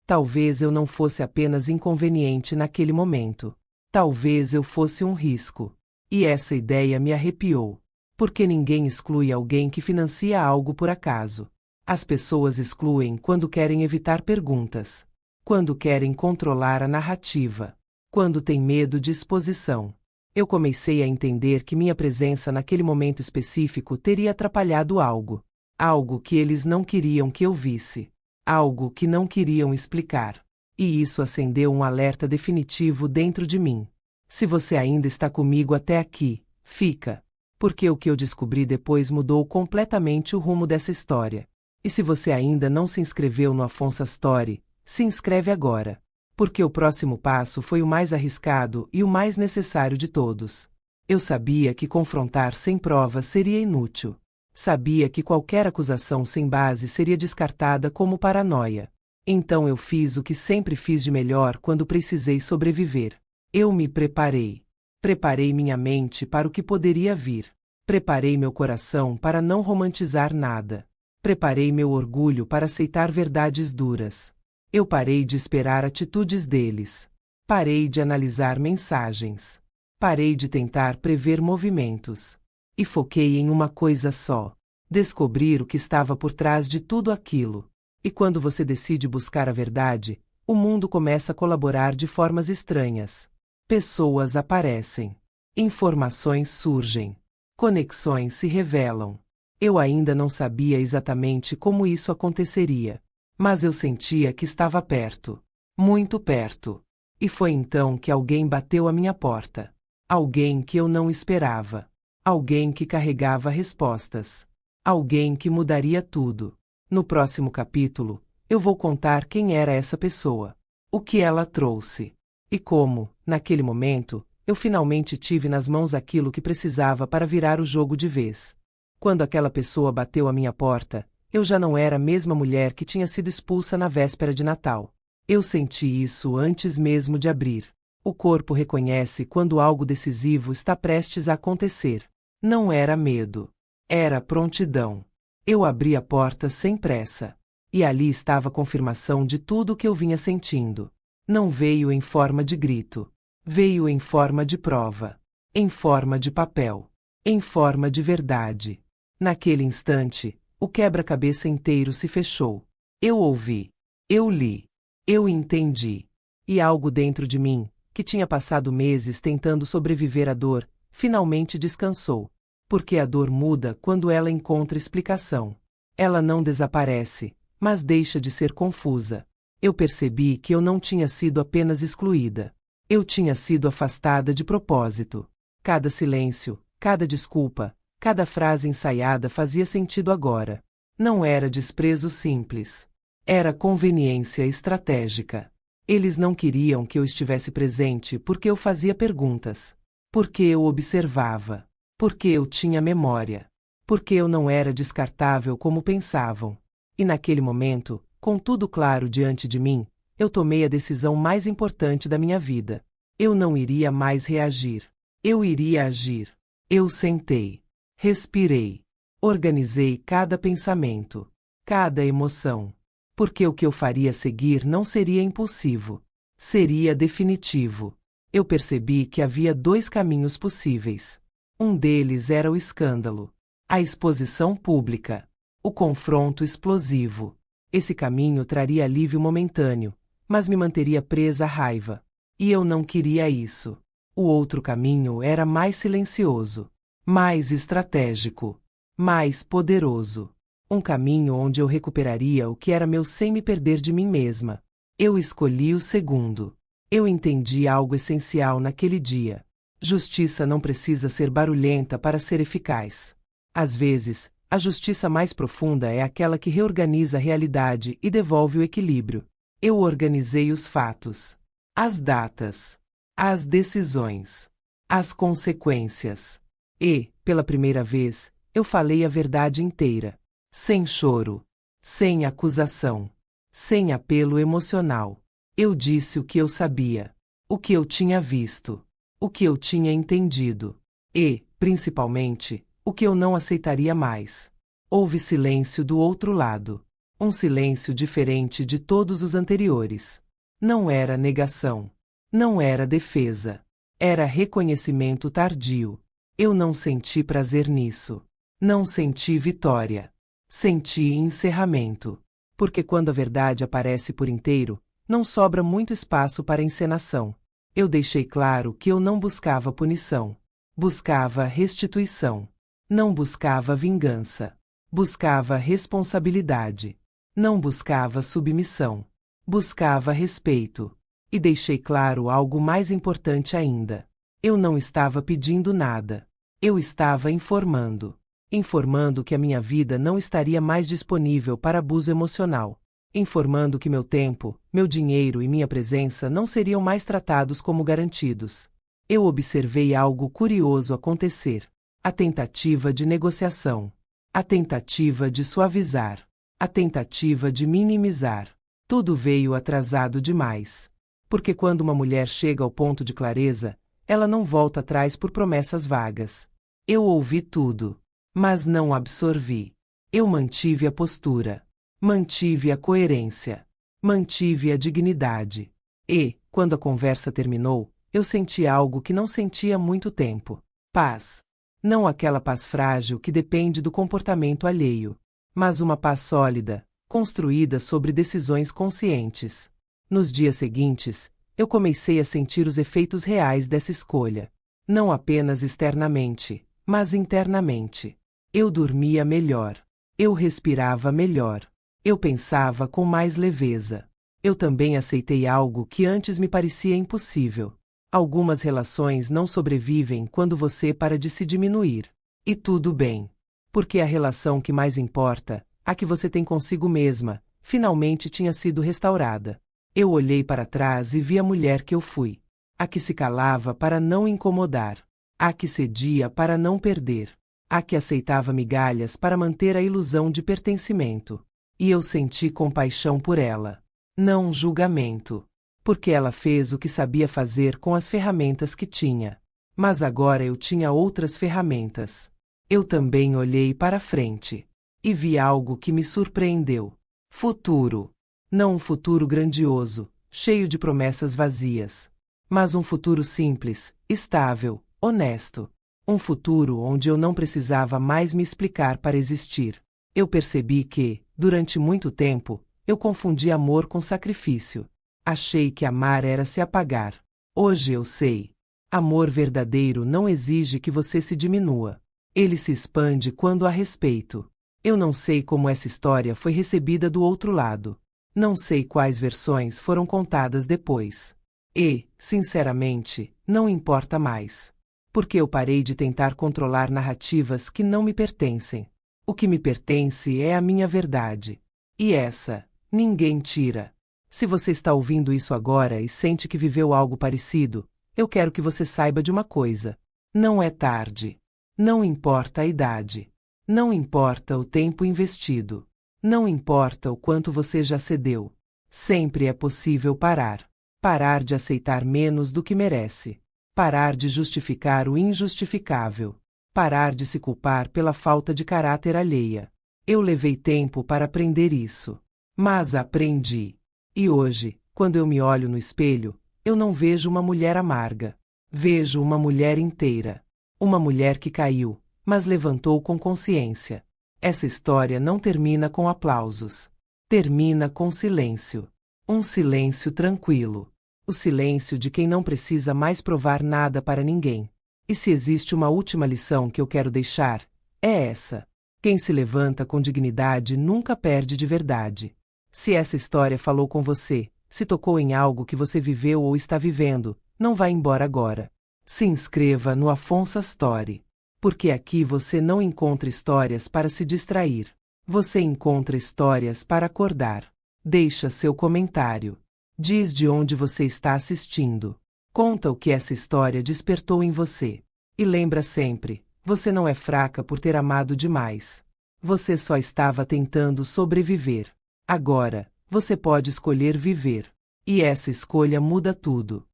Talvez eu não fosse apenas inconveniente naquele momento. Talvez eu fosse um risco. E essa ideia me arrepiou. Porque ninguém exclui alguém que financia algo por acaso. As pessoas excluem quando querem evitar perguntas. Quando querem controlar a narrativa. Quando têm medo de exposição. Eu comecei a entender que minha presença naquele momento específico teria atrapalhado algo. Algo que eles não queriam que eu visse. Algo que não queriam explicar. E isso acendeu um alerta definitivo dentro de mim. Se você ainda está comigo até aqui, fica. Porque o que eu descobri depois mudou completamente o rumo dessa história. E se você ainda não se inscreveu no Afonso Story, se inscreve agora. Porque o próximo passo foi o mais arriscado e o mais necessário de todos. Eu sabia que confrontar sem provas seria inútil. Sabia que qualquer acusação sem base seria descartada como paranoia. Então eu fiz o que sempre fiz de melhor quando precisei sobreviver. Eu me preparei. Preparei minha mente para o que poderia vir. Preparei meu coração para não romantizar nada. Preparei meu orgulho para aceitar verdades duras. Eu parei de esperar atitudes deles. Parei de analisar mensagens. Parei de tentar prever movimentos. E foquei em uma coisa só: descobrir o que estava por trás de tudo aquilo. E quando você decide buscar a verdade, o mundo começa a colaborar de formas estranhas. Pessoas aparecem. Informações surgem. Conexões se revelam. Eu ainda não sabia exatamente como isso aconteceria, mas eu sentia que estava perto. Muito perto. E foi então que alguém bateu à minha porta. Alguém que eu não esperava. Alguém que carregava respostas. Alguém que mudaria tudo. No próximo capítulo, eu vou contar quem era essa pessoa, o que ela trouxe, e como, naquele momento, eu finalmente tive nas mãos aquilo que precisava para virar o jogo de vez. Quando aquela pessoa bateu à minha porta, eu já não era a mesma mulher que tinha sido expulsa na véspera de Natal. Eu senti isso antes mesmo de abrir. O corpo reconhece quando algo decisivo está prestes a acontecer. Não era medo. Era prontidão. Eu abri a porta sem pressa. E ali estava a confirmação de tudo o que eu vinha sentindo. Não veio em forma de grito. Veio em forma de prova. Em forma de papel. Em forma de verdade. Naquele instante, o quebra-cabeça inteiro se fechou. Eu ouvi. Eu li. Eu entendi. E algo dentro de mim, que tinha passado meses tentando sobreviver à dor, finalmente descansou. Porque a dor muda quando ela encontra explicação. Ela não desaparece, mas deixa de ser confusa. Eu percebi que eu não tinha sido apenas excluída. Eu tinha sido afastada de propósito. Cada silêncio, cada desculpa, cada frase ensaiada fazia sentido agora. Não era desprezo simples. Era conveniência estratégica. Eles não queriam que eu estivesse presente porque eu fazia perguntas. Porque eu observava. Porque eu tinha memória. Porque eu não era descartável como pensavam. E naquele momento, com tudo claro diante de mim, eu tomei a decisão mais importante da minha vida. Eu não iria mais reagir. Eu iria agir. Eu sentei. Respirei. Organizei cada pensamento. Cada emoção. Porque o que eu faria a seguir não seria impulsivo. Seria definitivo. Eu percebi que havia 2 caminhos possíveis. Um deles era o escândalo. A exposição pública. O confronto explosivo. Esse caminho traria alívio momentâneo, mas me manteria presa à raiva. E eu não queria isso. O outro caminho era mais silencioso, mais estratégico, mais poderoso. Um caminho onde eu recuperaria o que era meu sem me perder de mim mesma. Eu escolhi o segundo. Eu entendi algo essencial naquele dia. Justiça não precisa ser barulhenta para ser eficaz. Às vezes, a justiça mais profunda é aquela que reorganiza a realidade e devolve o equilíbrio. Eu organizei os fatos, as datas, as decisões, as consequências. E, pela primeira vez, eu falei a verdade inteira. Sem choro, sem acusação, sem apelo emocional. Eu disse o que eu sabia, o que eu tinha visto, o que eu tinha entendido. E, principalmente, o que eu não aceitaria mais. Houve silêncio do outro lado. Um silêncio diferente de todos os anteriores. Não era negação. Não era defesa. Era reconhecimento tardio. Eu não senti prazer nisso. Não senti vitória. Senti encerramento. Porque quando a verdade aparece por inteiro, não sobra muito espaço para encenação. Eu deixei claro que eu não buscava punição. Buscava restituição. Não buscava vingança. Buscava responsabilidade. Não buscava submissão. Buscava respeito. E deixei claro algo mais importante ainda. Eu não estava pedindo nada. Eu estava informando. Informando que a minha vida não estaria mais disponível para abuso emocional. Informando que meu tempo, meu dinheiro e minha presença não seriam mais tratados como garantidos. Eu observei algo curioso acontecer. A tentativa de negociação. A tentativa de suavizar. A tentativa de minimizar. Tudo veio atrasado demais. Porque quando uma mulher chega ao ponto de clareza, ela não volta atrás por promessas vagas. Eu ouvi tudo, mas não absorvi. Eu mantive a postura. Mantive a coerência. Mantive a dignidade. E, quando a conversa terminou, eu senti algo que não sentia há muito tempo. Paz. Não aquela paz frágil que depende do comportamento alheio, mas uma paz sólida, construída sobre decisões conscientes. Nos dias seguintes, eu comecei a sentir os efeitos reais dessa escolha. Não apenas externamente, mas internamente. Eu dormia melhor. Eu respirava melhor. Eu pensava com mais leveza. Eu também aceitei algo que antes me parecia impossível. Algumas relações não sobrevivem quando você para de se diminuir. E tudo bem. Porque a relação que mais importa, a que você tem consigo mesma, finalmente tinha sido restaurada. Eu olhei para trás e vi a mulher que eu fui. A que se calava para não incomodar. A que cedia para não perder. A que aceitava migalhas para manter a ilusão de pertencimento. E eu senti compaixão por ela. Não julgamento. Porque ela fez o que sabia fazer com as ferramentas que tinha. Mas agora eu tinha outras ferramentas. Eu também olhei para frente. E vi algo que me surpreendeu. Futuro. Não um futuro grandioso, cheio de promessas vazias. Mas um futuro simples, estável, honesto. Um futuro onde eu não precisava mais me explicar para existir. Eu percebi que, durante muito tempo, eu confundi amor com sacrifício. Achei que amar era se apagar. Hoje eu sei. Amor verdadeiro não exige que você se diminua. Ele se expande quando há respeito. Eu não sei como essa história foi recebida do outro lado. Não sei quais versões foram contadas depois. E, sinceramente, não importa mais. Porque eu parei de tentar controlar narrativas que não me pertencem. O que me pertence é a minha verdade. E essa, ninguém tira. Se você está ouvindo isso agora e sente que viveu algo parecido, eu quero que você saiba de uma coisa. Não é tarde. Não importa a idade. Não importa o tempo investido. Não importa o quanto você já cedeu. Sempre é possível parar. Parar de aceitar menos do que merece. Parar de justificar o injustificável. Parar de se culpar pela falta de caráter alheia. Eu levei tempo para aprender isso. Mas aprendi. E hoje, quando eu me olho no espelho, eu não vejo uma mulher amarga. Vejo uma mulher inteira. Uma mulher que caiu, mas levantou com consciência. Essa história não termina com aplausos. Termina com silêncio. Um silêncio tranquilo. O silêncio de quem não precisa mais provar nada para ninguém. E se existe uma última lição que eu quero deixar, é essa. Quem se levanta com dignidade nunca perde de verdade. Se essa história falou com você, se tocou em algo que você viveu ou está vivendo, não vá embora agora. Se inscreva no Afonso Story. Porque aqui você não encontra histórias para se distrair. Você encontra histórias para acordar. Deixa seu comentário. Diz de onde você está assistindo. Conta o que essa história despertou em você. E lembra sempre, você não é fraca por ter amado demais. Você só estava tentando sobreviver. Agora, você pode escolher viver. E essa escolha muda tudo.